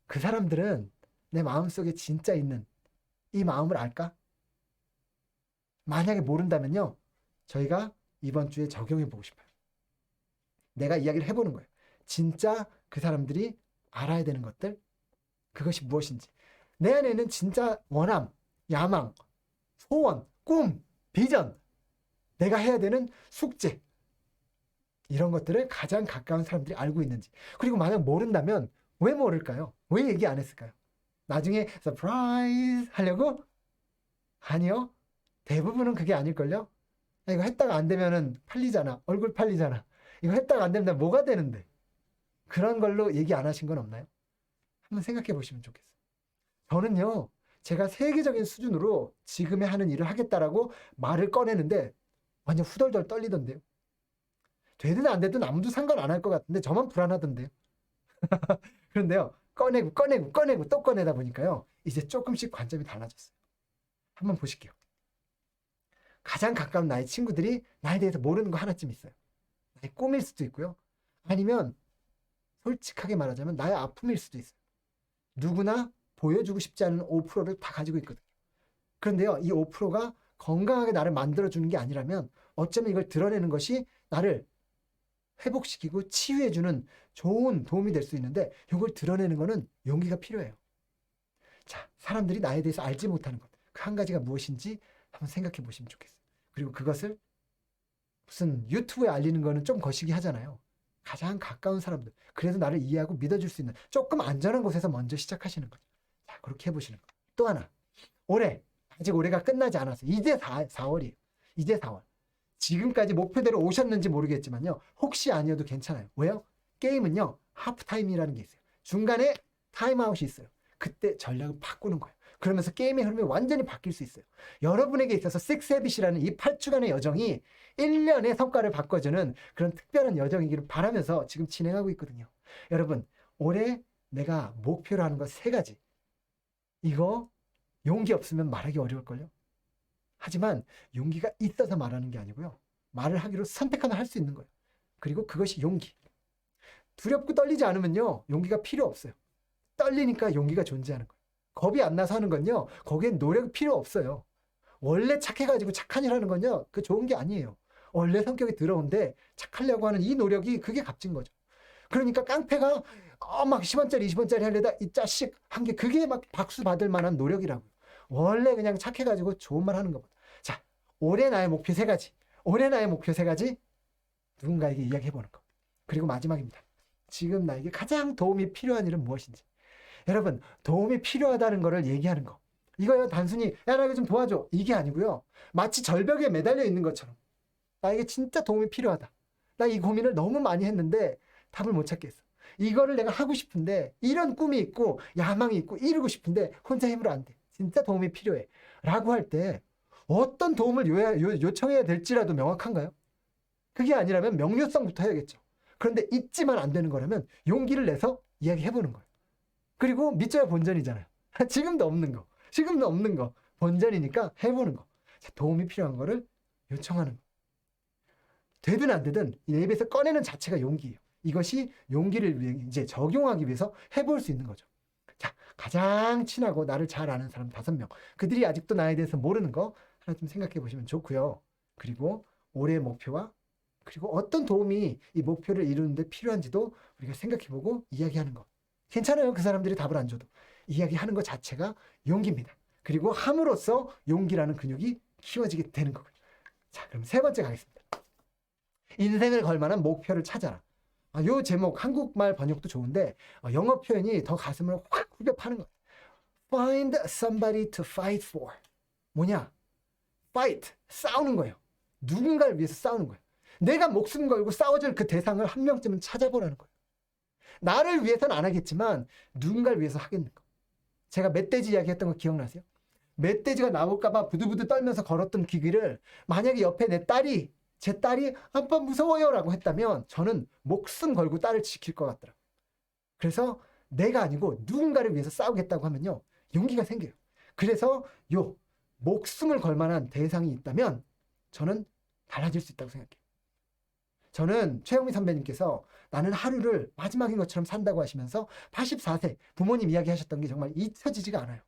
그 사람들은 내 마음속에 진짜 있는 이 마음을 알까? 만약에 모른다면요. 저희가 이번 주에 적용해 보고 싶어요. 내가 이야기를 해보는 거예요. 진짜 그 사람들이 알아야 되는 것들, 그것이 무엇인지. 내 안에는 진짜 원함, 야망, 소원, 꿈, 비전, 내가 해야 되는 숙제, 이런 것들을 가장 가까운 사람들이 알고 있는지. 그리고 만약 모른다면 왜 모를까요? 왜 얘기 안 했을까요? 나중에 서프라이즈 하려고? 아니요. 대부분은 그게 아닐걸요? 이거 했다가 안 되면은 팔리잖아. 얼굴 팔리잖아. 이거 했다가 안 되면 뭐가 되는데? 그런 걸로 얘기 안 하신 건 없나요? 한번 생각해 보시면 좋겠어요. 저는요. 제가 세계적인 수준으로 지금의 하는 일을 하겠다라고 말을 꺼내는데 완전 후덜덜 떨리던데요. 되든 안 되든 아무도 상관 안 할 것 같은데 저만 불안하던데요. 그런데요. 꺼내고 또 꺼내다 보니까요. 이제 조금씩 관점이 달라졌어요. 한번 보실게요. 가장 가까운 나의 친구들이 나에 대해서 모르는 거 하나쯤 있어요. 나의 꿈일 수도 있고요. 아니면 솔직하게 말하자면 나의 아픔일 수도 있어요. 누구나 보여주고 싶지 않은 5%를 다 가지고 있거든요. 그런데요. 이 5%가 건강하게 나를 만들어주는 게 아니라면 어쩌면 이걸 드러내는 것이 나를 회복시키고 치유해주는 좋은 도움이 될 수 있는데 이걸 드러내는 거는 용기가 필요해요. 자, 사람들이 나에 대해서 알지 못하는 것. 그 한 가지가 무엇인지 한번 생각해 보시면 좋겠어요. 그리고 그것을 무슨 유튜브에 알리는 거는 좀 거시기 하잖아요. 가장 가까운 사람들. 그래도 나를 이해하고 믿어줄 수 있는 조금 안전한 곳에서 먼저 시작하시는 거죠. 자, 그렇게 해보시는 거. 또 하나. 아직 올해가 끝나지 않았어요. 이제 4월이에요. 이제 4월. 지금까지 목표대로 오셨는지 모르겠지만요. 혹시 아니어도 괜찮아요. 왜요? 게임은요. 하프타임이라는 게 있어요. 중간에 타임아웃이 있어요. 그때 전략을 바꾸는 거예요. 그러면서 게임의 흐름이 완전히 바뀔 수 있어요. 여러분에게 있어서 식스헤빗이라는 이 8주간의 여정이 1년의 성과를 바꿔주는 그런 특별한 여정이기를 바라면서 지금 진행하고 있거든요. 여러분, 올해 내가 목표로 하는 것 3가지. 이거 용기 없으면 말하기 어려울걸요? 하지만 용기가 있어서 말하는 게 아니고요. 말을 하기로 선택하면 할 수 있는 거예요. 그리고 그것이 용기. 두렵고 떨리지 않으면요. 용기가 필요 없어요. 떨리니까 용기가 존재하는 거예요. 겁이 안 나서 하는 건요. 거기엔 노력이 필요 없어요. 원래 착해가지고 착한 일 하는 건요. 그 좋은 게 아니에요. 원래 성격이 더러운데 착하려고 하는 이 노력이 그게 값진 거죠. 그러니까 깡패가 막 10원짜리 20원짜리 하려다 이 자식 한 게 그게 막 박수 받을 만한 노력이라고요. 원래 그냥 착해가지고 좋은 말 하는 것보다. 자, 올해 나의 목표 3가지. 올해 나의 목표 3가지 누군가에게 이야기해보는 거. 그리고 마지막입니다. 지금 나에게 가장 도움이 필요한 일은 무엇인지. 여러분, 도움이 필요하다는 거를 얘기하는 거. 이거요 단순히 야 나 이거 좀 도와줘 이게 아니고요. 마치 절벽에 매달려 있는 것처럼 나에게 진짜 도움이 필요하다. 나 이 고민을 너무 많이 했는데 답을 못 찾겠어. 이거를 내가 하고 싶은데 이런 꿈이 있고 야망이 있고 이루고 싶은데 혼자 힘으로 안 돼. 진짜 도움이 필요해. 라고 할 때 어떤 도움을 요청해야 될지라도 명확한가요? 그게 아니라면 명료성부터 해야겠죠. 그런데 잊지만 안 되는 거라면 용기를 내서 이야기해보는 거예요. 그리고 믿져야 본전이잖아요. 지금도 없는 거. 본전이니까 해보는 거. 도움이 필요한 거를 요청하는 거. 되든 안 되든 내 입에서 꺼내는 자체가 용기예요. 이것이 용기를 이제 적용하기 위해서 해볼 수 있는 거죠. 자, 가장 친하고 나를 잘 아는 사람 5명. 그들이 아직도 나에 대해서 모르는 거 하나 좀 생각해 보시면 좋고요. 그리고 올해의 목표와 그리고 어떤 도움이 이 목표를 이루는데 필요한지도 우리가 생각해보고 이야기하는 거. 괜찮아요. 그 사람들이 답을 안 줘도. 이야기하는 것 자체가 용기입니다. 그리고 함으로써 용기라는 근육이 키워지게 되는 거고요. 자, 그럼 3번째 가겠습니다. 인생을 걸만한 목표를 찾아라. 요 제목 한국말 번역도 좋은데 영어 표현이 더 가슴을 확 후벼 파는 거예요. Find somebody to fight for. 뭐냐? Fight. 싸우는 거예요. 누군가를 위해서 싸우는 거예요. 내가 목숨 걸고 싸워줄 그 대상을 한 명쯤은 찾아보라는 거예요. 나를 위해서는 안 하겠지만 누군가를 위해서 하겠는 거. 제가 멧돼지 이야기했던 거 기억나세요? 멧돼지가 나올까봐 부들부들 떨면서 걸었던 그 길을 만약에 옆에 제 딸이 아빠 무서워요 라고 했다면 저는 목숨 걸고 딸을 지킬 것 같더라고요. 그래서 내가 아니고 누군가를 위해서 싸우겠다고 하면요. 용기가 생겨요. 그래서 요 목숨을 걸 만한 대상이 있다면 저는 달라질 수 있다고 생각해요. 저는 최영미 선배님께서 나는 하루를 마지막인 것처럼 산다고 하시면서 84세 부모님 이야기하셨던 게 정말 잊혀지지가 않아요.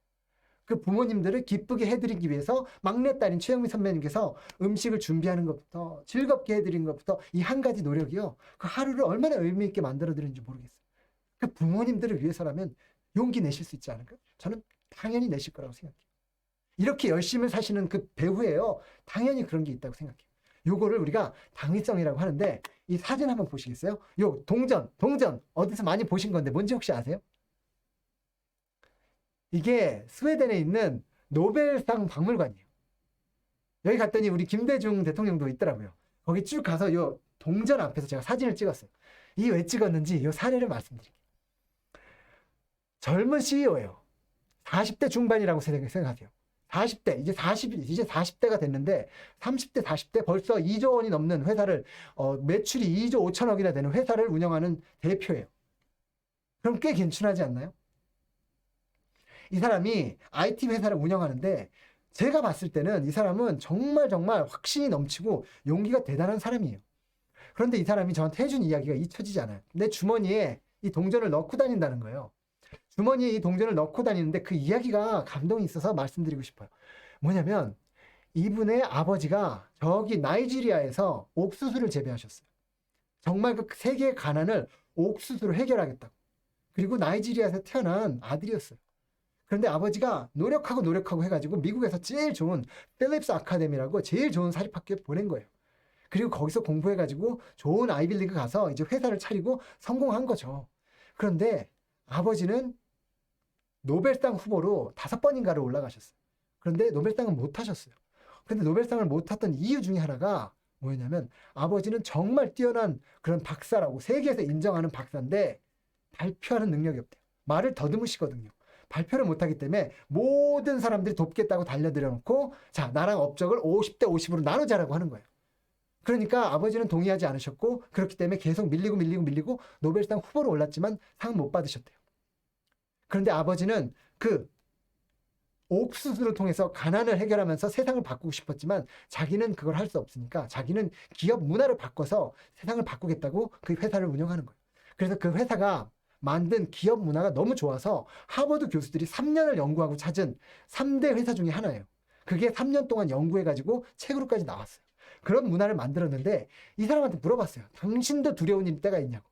그 부모님들을 기쁘게 해드리기 위해서 막내딸인 최영미 선배님께서 음식을 준비하는 것부터 즐겁게 해드리는 것부터 이 한 가지 노력이요. 그 하루를 얼마나 의미 있게 만들어드리는지 모르겠어요. 그 부모님들을 위해서라면 용기 내실 수 있지 않을까요? 저는 당연히 내실 거라고 생각해요. 이렇게 열심히 사시는 그 배후에요. 당연히 그런 게 있다고 생각해요. 요거를 우리가 당위성이라고 하는데 이 사진 한번 보시겠어요? 요 동전 어디서 많이 보신 건데 뭔지 혹시 아세요? 이게 스웨덴에 있는 노벨상 박물관이에요. 여기 갔더니 우리 김대중 대통령도 있더라고요. 거기 쭉 가서 요 동전 앞에서 제가 사진을 찍었어요. 이게 왜 찍었는지 요 사례를 말씀드릴게요. 젊은 CEO예요. 40대 중반이라고 생각하세요. 40대, 이제 40대가 됐는데 30대, 40대 벌써 2조 원이 넘는 회사를 매출이 2조 5천억이나 되는 회사를 운영하는 대표예요. 그럼 꽤 괜찮하지 않나요? 이 사람이 IT 회사를 운영하는데 제가 봤을 때는 이 사람은 정말 확신이 넘치고 용기가 대단한 사람이에요. 그런데 이 사람이 저한테 해준 이야기가 잊혀지지 않아요. 내 주머니에 이 동전을 넣고 다닌다는 거예요. 주머니에 이 동전을 넣고 다니는데 그 이야기가 감동이 있어서 말씀드리고 싶어요. 뭐냐면 이분의 아버지가 저기 나이지리아에서 옥수수를 재배하셨어요. 정말 그 세계의 가난을 옥수수로 해결하겠다고. 그리고 나이지리아에서 태어난 아들이었어요. 그런데 아버지가 노력하고 해가지고 미국에서 제일 좋은 필립스 아카데미라고 제일 좋은 사립학교에 보낸 거예요. 그리고 거기서 공부해가지고 좋은 아이빌리그 가서 이제 회사를 차리고 성공한 거죠. 그런데 아버지는 노벨상 후보로 5번인가를 올라가셨어요. 그런데 노벨상은 못 하셨어요. 그런데 노벨상을 못 탔던 이유 중에 하나가 뭐였냐면 아버지는 정말 뛰어난 그런 박사라고 세계에서 인정하는 박사인데 발표하는 능력이 없대요. 말을 더듬으시거든요. 발표를 못하기 때문에 모든 사람들이 돕겠다고 달려들어 놓고 자 나랑 업적을 50대 50으로 나누자라고 하는 거예요. 그러니까 아버지는 동의하지 않으셨고 그렇기 때문에 계속 밀리고 노벨상 후보로 올랐지만 상 못 받으셨대요. 그런데 아버지는 그 옥수수를 통해서 가난을 해결하면서 세상을 바꾸고 싶었지만 자기는 그걸 할 수 없으니까 자기는 기업 문화를 바꿔서 세상을 바꾸겠다고 그 회사를 운영하는 거예요. 그래서 그 회사가 만든 기업 문화가 너무 좋아서 하버드 교수들이 3년을 연구하고 찾은 3대 회사 중에 하나예요. 그게 3년 동안 연구해가지고 책으로까지 나왔어요. 그런 문화를 만들었는데 이 사람한테 물어봤어요. 당신도 두려운 일 때가 있냐고.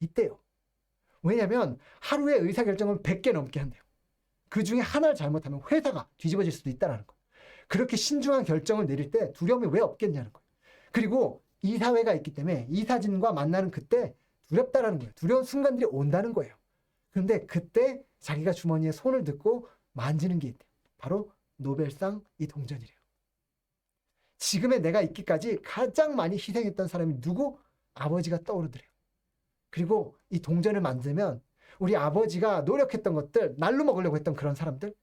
있대요. 왜냐하면 하루에 의사결정을 100개 넘게 한대요. 그 중에 하나를 잘못하면 회사가 뒤집어질 수도 있다는 거예요. 그렇게 신중한 결정을 내릴 때 두려움이 왜 없겠냐는 거예요. 그리고 이사회가 있기 때문에 이사진과 만나는 그때 두렵다라는 거예요. 두려운 순간들이 온다는 거예요. 그런데 그때 자기가 주머니에 손을 넣고 만지는 게 있대요. 바로 노벨상 이 동전이래요. 지금의 내가 있기까지 가장 많이 희생했던 사람이 누구? 아버지가 떠오르더래요. 그리고 이 동전을 만들면 우리 아버지가 노력했던 것들, 날로 먹으려고 했던 그런 사람들,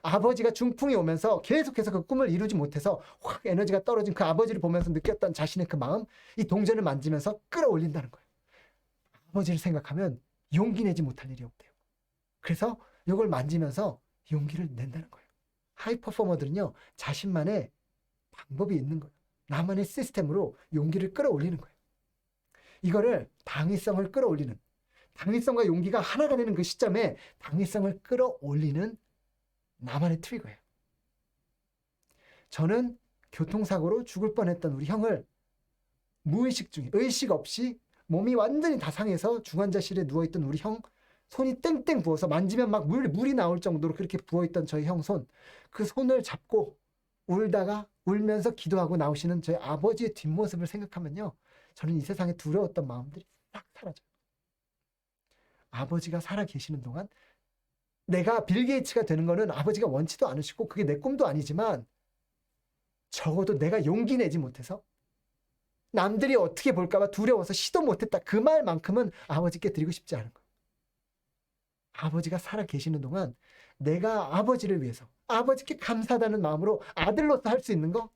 아버지가 중풍이 오면서 계속해서 그 꿈을 이루지 못해서 확 에너지가 떨어진 그 아버지를 보면서 느꼈던 자신의 그 마음, 이 동전을 만지면서 끌어올린다는 거예요. 아버지를 생각하면 용기 내지 못할 일이 없대요. 그래서 이걸 만지면서 용기를 낸다는 거예요. 하이 퍼포머들은요, 자신만의 방법이 있는 거예요. 나만의 시스템으로 용기를 끌어올리는 거예요. 이거를 당위성을 끌어올리는, 당위성과 용기가 하나가 되는 그 시점에 당위성을 끌어올리는 나만의 트리거예요. 저는 교통사고로 죽을 뻔했던 우리 형을 무의식 중에, 의식 없이 몸이 완전히 다 상해서 중환자실에 누워있던 우리 형, 손이 땡땡 부어서 만지면 막 물이 나올 정도로 그렇게 부어있던 저희 형 손, 그 손을 잡고 울다가 울면서 기도하고 나오시는 저희 아버지의 뒷모습을 생각하면요, 저는 이 세상에 두려웠던 마음들이 싹 사라져요. 아버지가 살아 계시는 동안 내가 빌 게이츠가 되는 거는 아버지가 원치도 않으시고 그게 내 꿈도 아니지만 적어도 내가 용기 내지 못해서 남들이 어떻게 볼까봐 두려워서 시도 못했다. 그 말만큼은 아버지께 드리고 싶지 않은 거예요. 아버지가 살아 계시는 동안 내가 아버지를 위해서 아버지께 감사하다는 마음으로 아들로서 할 수 있는 거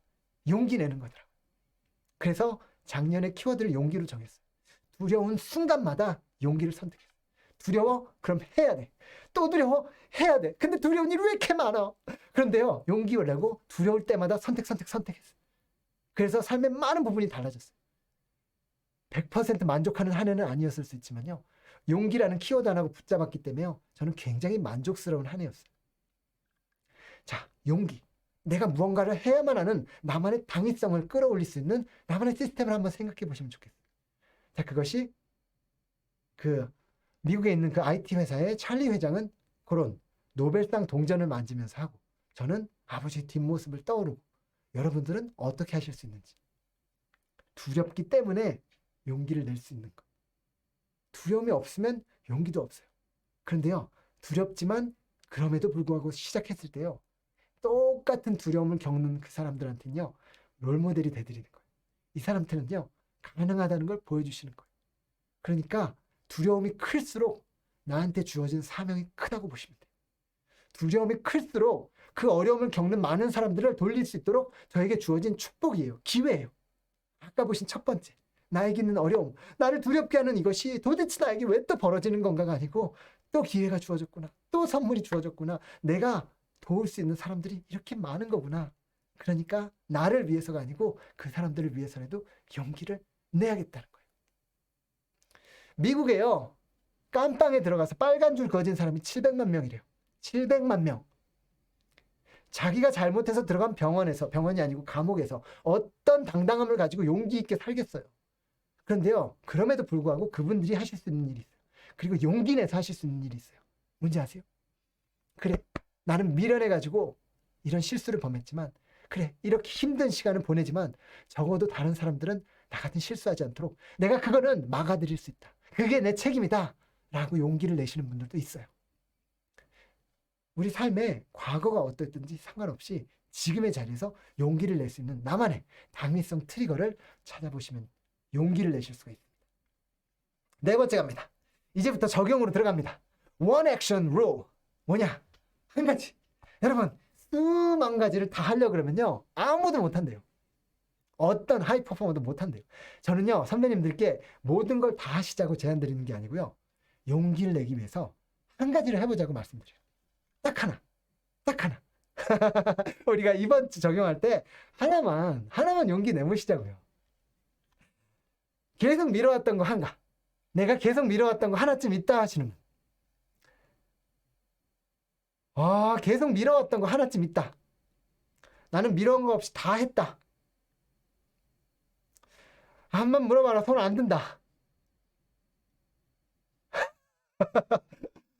용기 내는 거더라고요. 그래서 작년에 키워드를 용기로 정했어요. 두려운 순간마다 용기를 선택했어요. 두려워? 그럼 해야 돼. 또 두려워? 해야 돼. 근데 두려운 일이 왜 이렇게 많아? 그런데요, 용기를 내고 두려울 때마다 선택했어요. 그래서 삶의 많은 부분이 달라졌어요. 100% 만족하는 한 해는 아니었을 수 있지만요, 용기라는 키워드 하나고 붙잡았기 때문에요, 저는 굉장히 만족스러운 한 해였어요. 자, 용기. 내가 무언가를 해야만 하는 나만의 당위성을 끌어올릴 수 있는 나만의 시스템을 한번 생각해 보시면 좋겠어요. 자, 그것이 미국에 있는 그 IT 회사의 찰리 회장은 그런 노벨상 동전을 만지면서 하고, 저는 아버지의 뒷모습을 떠오르고, 여러분들은 어떻게 하실 수 있는지. 두렵기 때문에 용기를 낼 수 있는 것. 두려움이 없으면 용기도 없어요. 그런데요, 두렵지만 그럼에도 불구하고 시작했을 때요, 똑같은 두려움을 겪는 그 사람들한테는요, 롤모델이 되드리는 거예요. 이 사람들은요, 가능하다는 걸 보여주시는 거예요. 그러니까 두려움이 클수록 나한테 주어진 사명이 크다고 보시면 돼요. 두려움이 클수록 그 어려움을 겪는 많은 사람들을 돌릴 수 있도록 저에게 주어진 축복이에요. 기회예요. 아까 보신 첫 번째, 나에게 있는 어려움, 나를 두렵게 하는 이것이 도대체 나에게 왜 또 벌어지는 건가가 아니고, 또 기회가 주어졌구나, 또 선물이 주어졌구나, 내가 도울 수 있는 사람들이 이렇게 많은 거구나. 그러니까 나를 위해서가 아니고 그 사람들을 위해서라도 용기를 내야겠다는 거예요. 미국에요, 깜빵에 들어가서 빨간 줄 그어진 사람이 700만 명이래요. 700만 명. 자기가 잘못해서 들어간 병원이 아니고 감옥에서 어떤 당당함을 가지고 용기 있게 살겠어요. 그런데요, 그럼에도 불구하고 그분들이 하실 수 있는 일이 있어요. 그리고 용기 내서 하실 수 있는 일이 있어요. 뭔지 아세요? 그래, 나는 미련해가지고 이런 실수를 범했지만, 그래, 이렇게 힘든 시간을 보내지만 적어도 다른 사람들은 나 같은 실수하지 않도록 내가 그거는 막아드릴 수 있다. 그게 내 책임이다. 라고 용기를 내시는 분들도 있어요. 우리 삶에 과거가 어떻든지 상관없이 지금의 자리에서 용기를 낼 수 있는 나만의 당위성 트리거를 찾아보시면 용기를 내실 수가 있습니다. 네 번째 갑니다. 이제부터 적용으로 들어갑니다. One action rule. 뭐냐? 한 가지. 여러분, 수만 가지를 다 하려고 그러면요, 아무도 못한대요. 어떤 하이 퍼포머도 못한대요. 저는요, 선배님들께 모든 걸 다 하시자고 제안 드리는 게 아니고요, 용기를 내기 위해서 한 가지를 해보자고 말씀드려요. 딱 하나. 우리가 이번 주 적용할 때 하나만 용기 내보시자고요. 계속 미뤄왔던 거 한가. 내가 계속 미뤄왔던 거 하나쯤 있다 하시는 분. 계속 미뤄왔던 거 하나쯤 있다. 나는 미뤄온 거 없이 다 했다. 한번 물어봐라, 손 안 든다.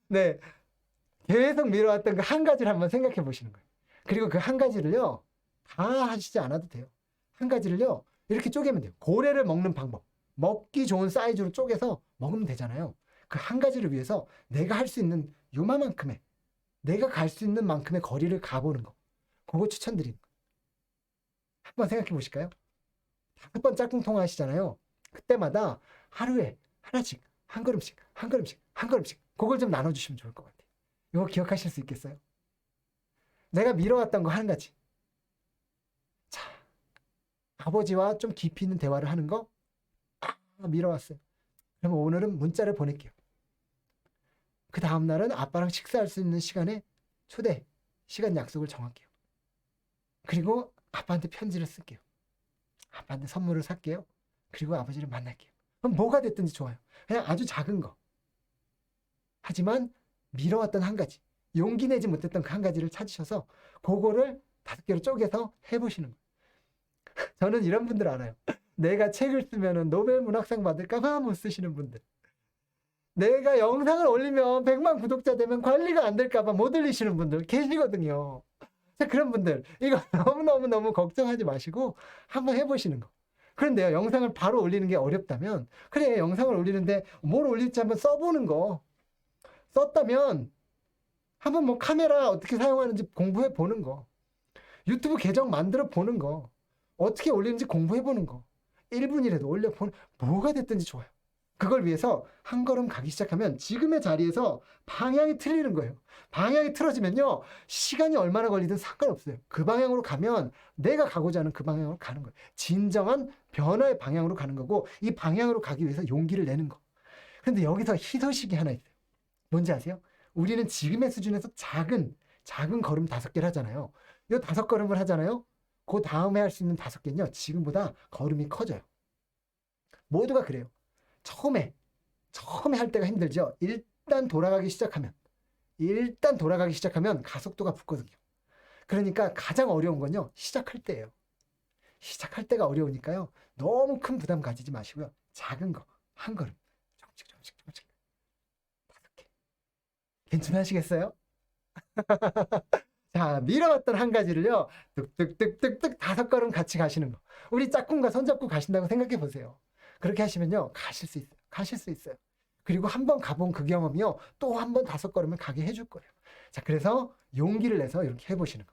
네, 계속 미뤄왔던 그 한 가지를 한번 생각해 보시는 거예요. 그리고 그 한 가지를요, 다 하시지 않아도 돼요. 한 가지를요, 이렇게 쪼개면 돼요. 고래를 먹는 방법. 먹기 좋은 사이즈로 쪼개서 먹으면 되잖아요. 그 한 가지를 위해서 내가 할 수 있는 요만큼의, 내가 갈 수 있는 만큼의 거리를 가보는 거. 그거 추천드립니다. 한번 생각해 보실까요? 5번 짝꿍 통화 하시잖아요. 그때마다 하루에 하나씩, 한 걸음씩, 한 걸음씩, 한 걸음씩, 그걸 좀 나눠주시면 좋을 것 같아요. 이거 기억하실 수 있겠어요? 내가 미뤄왔던 거 한 가지. 자, 아버지와 좀 깊이 있는 대화를 하는 거, 미뤄왔어요. 그러면 오늘은 문자를 보낼게요. 그 다음날은 아빠랑 식사할 수 있는 시간에 초대, 시간 약속을 정할게요. 그리고 아빠한테 편지를 쓸게요. 아빠한테 선물을 살게요. 그리고 아버지를 만날게요. 그럼 뭐가 됐든지 좋아요. 그냥 아주 작은 거. 하지만 미뤄왔던 한 가지, 용기 내지 못했던 그 한 가지를 찾으셔서 그거를 5개로 쪼개서 해보시는 거예요. 저는 이런 분들 알아요. 내가 책을 쓰면 노벨 문학상 받을까봐 못 쓰시는 분들. 내가 영상을 올리면 100만 구독자 되면 관리가 안 될까봐 못 올리시는 분들 계시거든요. 자, 그런 분들 이거 너무너무 걱정하지 마시고 한번 해보시는 거. 그런데요, 영상을 바로 올리는 게 어렵다면 그래, 영상을 올리는데 뭘 올릴지 한번 써보는 거. 썼다면 한번 뭐 카메라 어떻게 사용하는지 공부해 보는 거. 유튜브 계정 만들어 보는 거. 어떻게 올리는지 공부해 보는 거. 1분이라도 올려보는, 뭐가 됐든지 좋아요. 그걸 위해서 한 걸음 가기 시작하면 지금의 자리에서 방향이 틀리는 거예요. 방향이 틀어지면요, 시간이 얼마나 걸리든 상관없어요. 그 방향으로 가면 내가 가고자 하는 그 방향으로 가는 거예요. 진정한 변화의 방향으로 가는 거고, 이 방향으로 가기 위해서 용기를 내는 거. 근데 여기서 희소식이 하나 있어요. 뭔지 아세요? 우리는 지금의 수준에서 작은 걸음 5개를 하잖아요. 이 5걸음을 하잖아요. 그 다음에 할 수 있는 5개는요, 지금보다 걸음이 커져요. 모두가 그래요. 처음에 할 때가 힘들죠. 일단 돌아가기 시작하면 가속도가 붙거든요. 그러니까 가장 어려운 건요, 시작할 때예요. 시작할 때가 어려우니까요, 너무 큰 부담 가지지 마시고요, 작은 거 한 걸음 조금씩 5개. 괜찮으시겠어요? 자, 미뤄왔던 한 가지를요, 뚝뚝뚝뚝뚝 5걸음 같이 가시는 거. 우리 짝꿍과 손잡고 가신다고 생각해 보세요. 그렇게 하시면요, 가실 수 있어요. 그리고 한번 가본 그 경험이요, 또 한 번 5걸음을 가게 해줄 거예요. 자, 그래서 용기를 내서 이렇게 해보시는 거.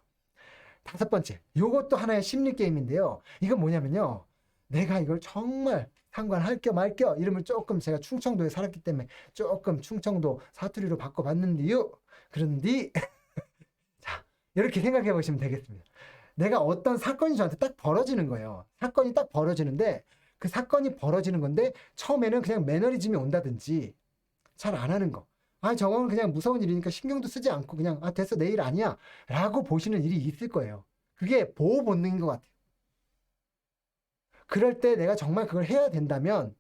5번째, 요것도 하나의 심리 게임인데요. 이건 뭐냐면요, 내가 이걸 정말 상관할겨 말겨, 이름을 조금, 제가 충청도에 살았기 때문에 조금 충청도 사투리로 바꿔봤는데요. 그런데 자, 이렇게 생각해 보시면 되겠습니다. 내가 어떤 사건이 저한테 딱 벌어지는 거예요. 사건이 딱 벌어지는데, 그 사건이 벌어지는 건데 처음에는 그냥 매너리즘이 온다든지 잘 안 하는 거. 아, 저건 그냥 무서운 일이니까 신경도 쓰지 않고 그냥 됐어, 내 일 아니야 라고 보시는 일이 있을 거예요. 그게 보호 본능인 것 같아요. 그럴 때 내가 정말 그걸 해야 된다면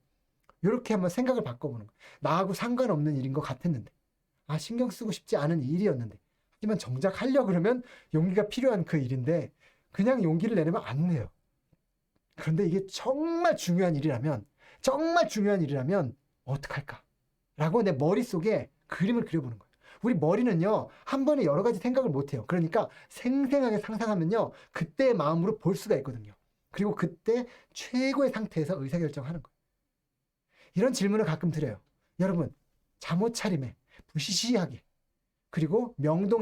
이렇게 한번 생각을 바꿔보는 거예요. 나하고 상관없는 일인 것 같았는데, 신경 쓰고 싶지 않은 일이었는데, 하지만 정작 하려고 그러면 용기가 필요한 그 일인데 그냥 용기를 내려면 안 돼요. 그런데 이게 정말 중요한 일이라면 어떡할까? 라고 내 머릿속에 그림을 그려보는 거예요. 우리 머리는요, 한 번에 여러 가지 생각을 못해요. 그러니까 생생하게 상상하면요, 그때의 마음으로 볼 수가 있거든요. 그리고 그때 최고의 상태에서 의사결정하는 거예요. 이런 질문을 가끔 드려요. 여러분, 잠옷 차림에 부시시하게, 그리고 명동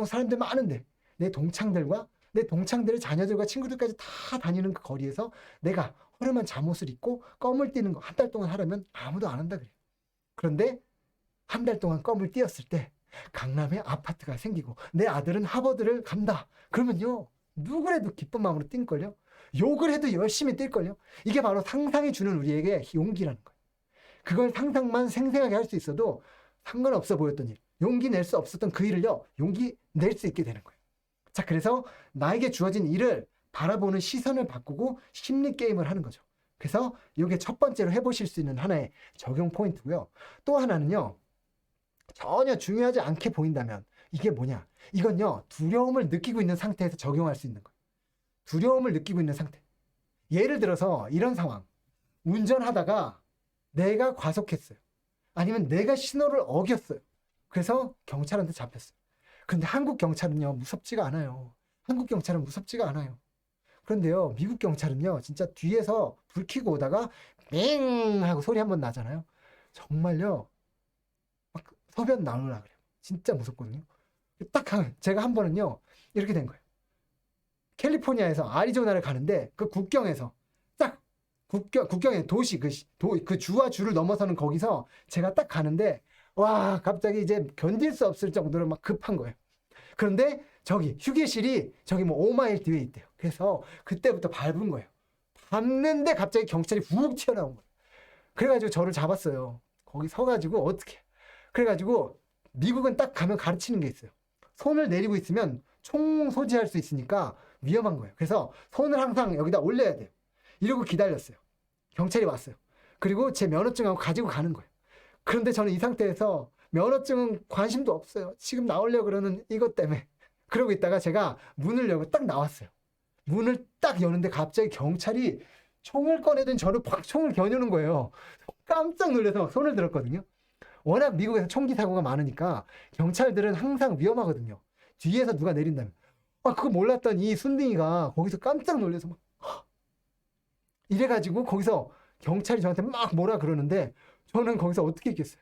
사람들 많은데 내 동창들의 자녀들과 친구들까지 다 다니는 그 거리에서 내가 허름한 잠옷을 입고 껌을 띄는 거 한 달 동안 하려면 아무도 안 한다 그래요. 그런데 한 달 동안 껌을 띄었을 때 강남에 아파트가 생기고 내 아들은 하버드를 간다. 그러면요, 누구라도 기쁜 마음으로 뛸걸요. 욕을 해도 열심히 뛸걸요. 이게 바로 상상이 주는 우리에게 용기라는 거예요. 그걸 상상만 생생하게 할 수 있어도 상관없어 보였던 일, 용기 낼 수 없었던 그 일을요, 용기 낼 수 있게 되는 거예요. 자, 그래서 나에게 주어진 일을 바라보는 시선을 바꾸고 심리 게임을 하는 거죠. 그래서 이게 첫 번째로 해보실 수 있는 하나의 적용 포인트고요. 또 하나는요, 전혀 중요하지 않게 보인다면 이게 뭐냐? 이건요, 두려움을 느끼고 있는 상태에서 적용할 수 있는 거예요. 두려움을 느끼고 있는 상태. 예를 들어서 이런 상황. 운전하다가 내가 과속했어요. 아니면 내가 신호를 어겼어요. 그래서 경찰한테 잡혔어요. 근데 한국 경찰은요, 무섭지가 않아요. 한국 경찰은 무섭지가 않아요. 그런데요, 미국 경찰은요, 진짜 뒤에서 불 켜고 오다가 맹 하고 소리 한번 나잖아요. 정말요, 막 소변 나오려고 그래요. 진짜 무섭거든요. 제가 한 번은요, 이렇게 된 거예요. 캘리포니아에서 아리조나를 가는데 그 국경에서 딱 국경에 도시 그 주와 주를 넘어서는 거기서 제가 딱 가는데 와 갑자기 이제 견딜 수 없을 정도로 막 급한 거예요. 그런데 저기 휴게실이 저기 뭐 5마일 뒤에 있대요. 그래서 그때부터 밟은 거예요. 밟는데 갑자기 경찰이 훅 튀어나온 거예요. 그래가지고 저를 잡았어요. 거기 서가지고 어떻게? 그래가지고 미국은 딱 가면 가르치는 게 있어요. 손을 내리고 있으면 총 소지할 수 있으니까 위험한 거예요. 그래서 손을 항상 여기다 올려야 돼요. 이러고 기다렸어요. 경찰이 왔어요. 그리고 제 면허증하고 가지고 가는 거예요. 그런데 저는 이 상태에서 면허증은 관심도 없어요. 지금 나오려고 그러는 이것 때문에. 그러고 있다가 제가 문을 열고 딱 나왔어요. 문을 딱 여는데 갑자기 경찰이 총을 꺼내더니 저를 팍 총을 겨누는 거예요. 깜짝 놀라서 막 손을 들었거든요. 워낙 미국에서 총기 사고가 많으니까 경찰들은 항상 위험하거든요. 뒤에서 누가 내린다면. 그거 몰랐던 이 순둥이가 거기서 깜짝 놀라서 막 이래가지고 거기서 경찰이 저한테 막 뭐라 그러는데 저는 거기서 어떻게 했겠어요?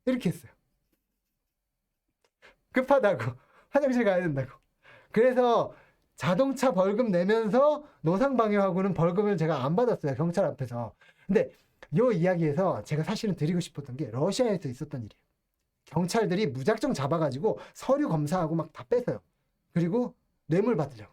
이렇게 했어요. 급하다고. 화장실 가야 된다고. 그래서 자동차 벌금 내면서 노상방뇨하고는 벌금을 제가 안 받았어요. 경찰 앞에서. 근데 이 이야기에서 제가 사실은 드리고 싶었던 게 러시아에서 있었던 일이에요. 경찰들이 무작정 잡아가지고 서류 검사하고 막 다 뺏어요. 그리고 뇌물 받으려고.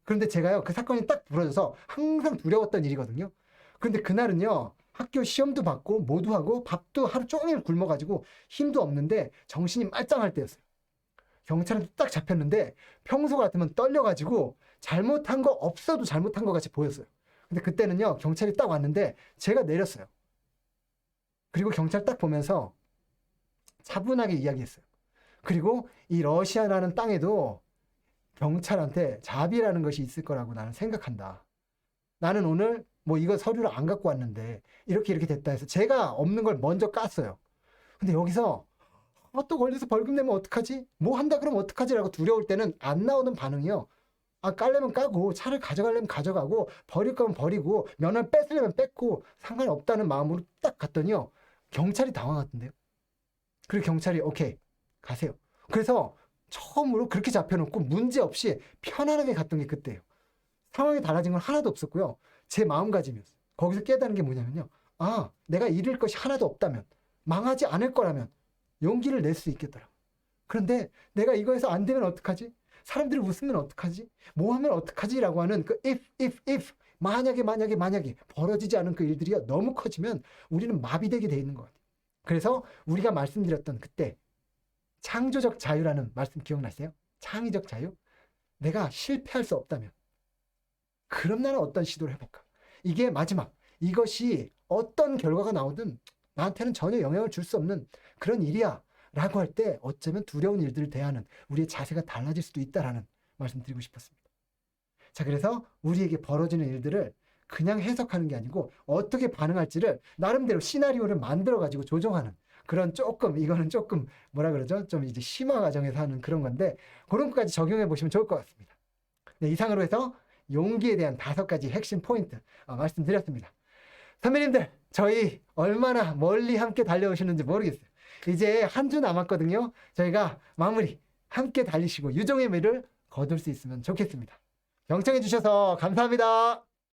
그런데 제가요 그 사건이 딱 벌어져서 항상 두려웠던 일이거든요. 그런데 그날은요 학교 시험도 받고 모두 하고 밥도 하루 종일 굶어가지고 힘도 없는데 정신이 말짱할 때였어요. 경찰한테 딱 잡혔는데 평소 같으면 떨려가지고 잘못한 거 없어도 잘못한 거 같이 보였어요. 근데 그때는요 경찰이 딱 왔는데 제가 내렸어요. 그리고 경찰 딱 보면서 차분하게 이야기했어요. 그리고 이 러시아라는 땅에도 경찰한테 자비라는 것이 있을 거라고 나는 생각한다. 나는 오늘 뭐 이거 서류를 안 갖고 왔는데 이렇게 됐다 해서 제가 없는 걸 먼저 깠어요. 근데 여기서 또 걸려서 벌금 내면 어떡하지? 뭐 한다 그러면 어떡하지라고 두려울 때는 안 나오는 반응이요. 깔려면 까고 차를 가져가려면 가져가고 버릴 거면 버리고 면허를 뺏으려면 뺏고 상관이 없다는 마음으로 딱 갔더니요. 경찰이 당황하던데요. 그리고 경찰이 오케이 가세요. 그래서 처음으로 그렇게 잡혀놓고 문제없이 편안하게 갔던 게 그때예요. 상황이 달라진 건 하나도 없었고요. 제 마음가짐이었어요. 거기서 깨달은 게 뭐냐면요. 내가 잃을 것이 하나도 없다면 망하지 않을 거라면 용기를 낼 수 있겠더라. 그런데 내가 이거에서 안 되면 어떡하지? 사람들이 웃으면 어떡하지? 뭐 하면 어떡하지? 라고 하는 그 if 만약에 벌어지지 않은 그 일들이 너무 커지면 우리는 마비되게 돼 있는 것 같아요. 그래서 우리가 말씀드렸던 그때 창조적 자유라는 말씀 기억나세요? 창의적 자유? 내가 실패할 수 없다면 그럼 나는 어떤 시도를 해볼까? 이게 마지막. 이것이 어떤 결과가 나오든 나한테는 전혀 영향을 줄 수 없는 그런 일이야 라고 할 때 어쩌면 두려운 일들을 대하는 우리의 자세가 달라질 수도 있다라는 말씀 드리고 싶었습니다. 자, 그래서 우리에게 벌어지는 일들을 그냥 해석하는 게 아니고 어떻게 반응할지를 나름대로 시나리오를 만들어가지고 조정하는 그런 이거는 조금 뭐라 그러죠? 좀 이제 심화 과정에서 하는 그런 건데 그런 것까지 적용해 보시면 좋을 것 같습니다. 네, 이상으로 해서 용기에 대한 5가지 핵심 포인트 말씀드렸습니다. 선배님들, 저희 얼마나 멀리 함께 달려오시는지 모르겠어요. 이제 한 주 남았거든요. 저희가 마무리 함께 달리시고 유종의 미를 거둘 수 있으면 좋겠습니다. 경청해 주셔서 감사합니다.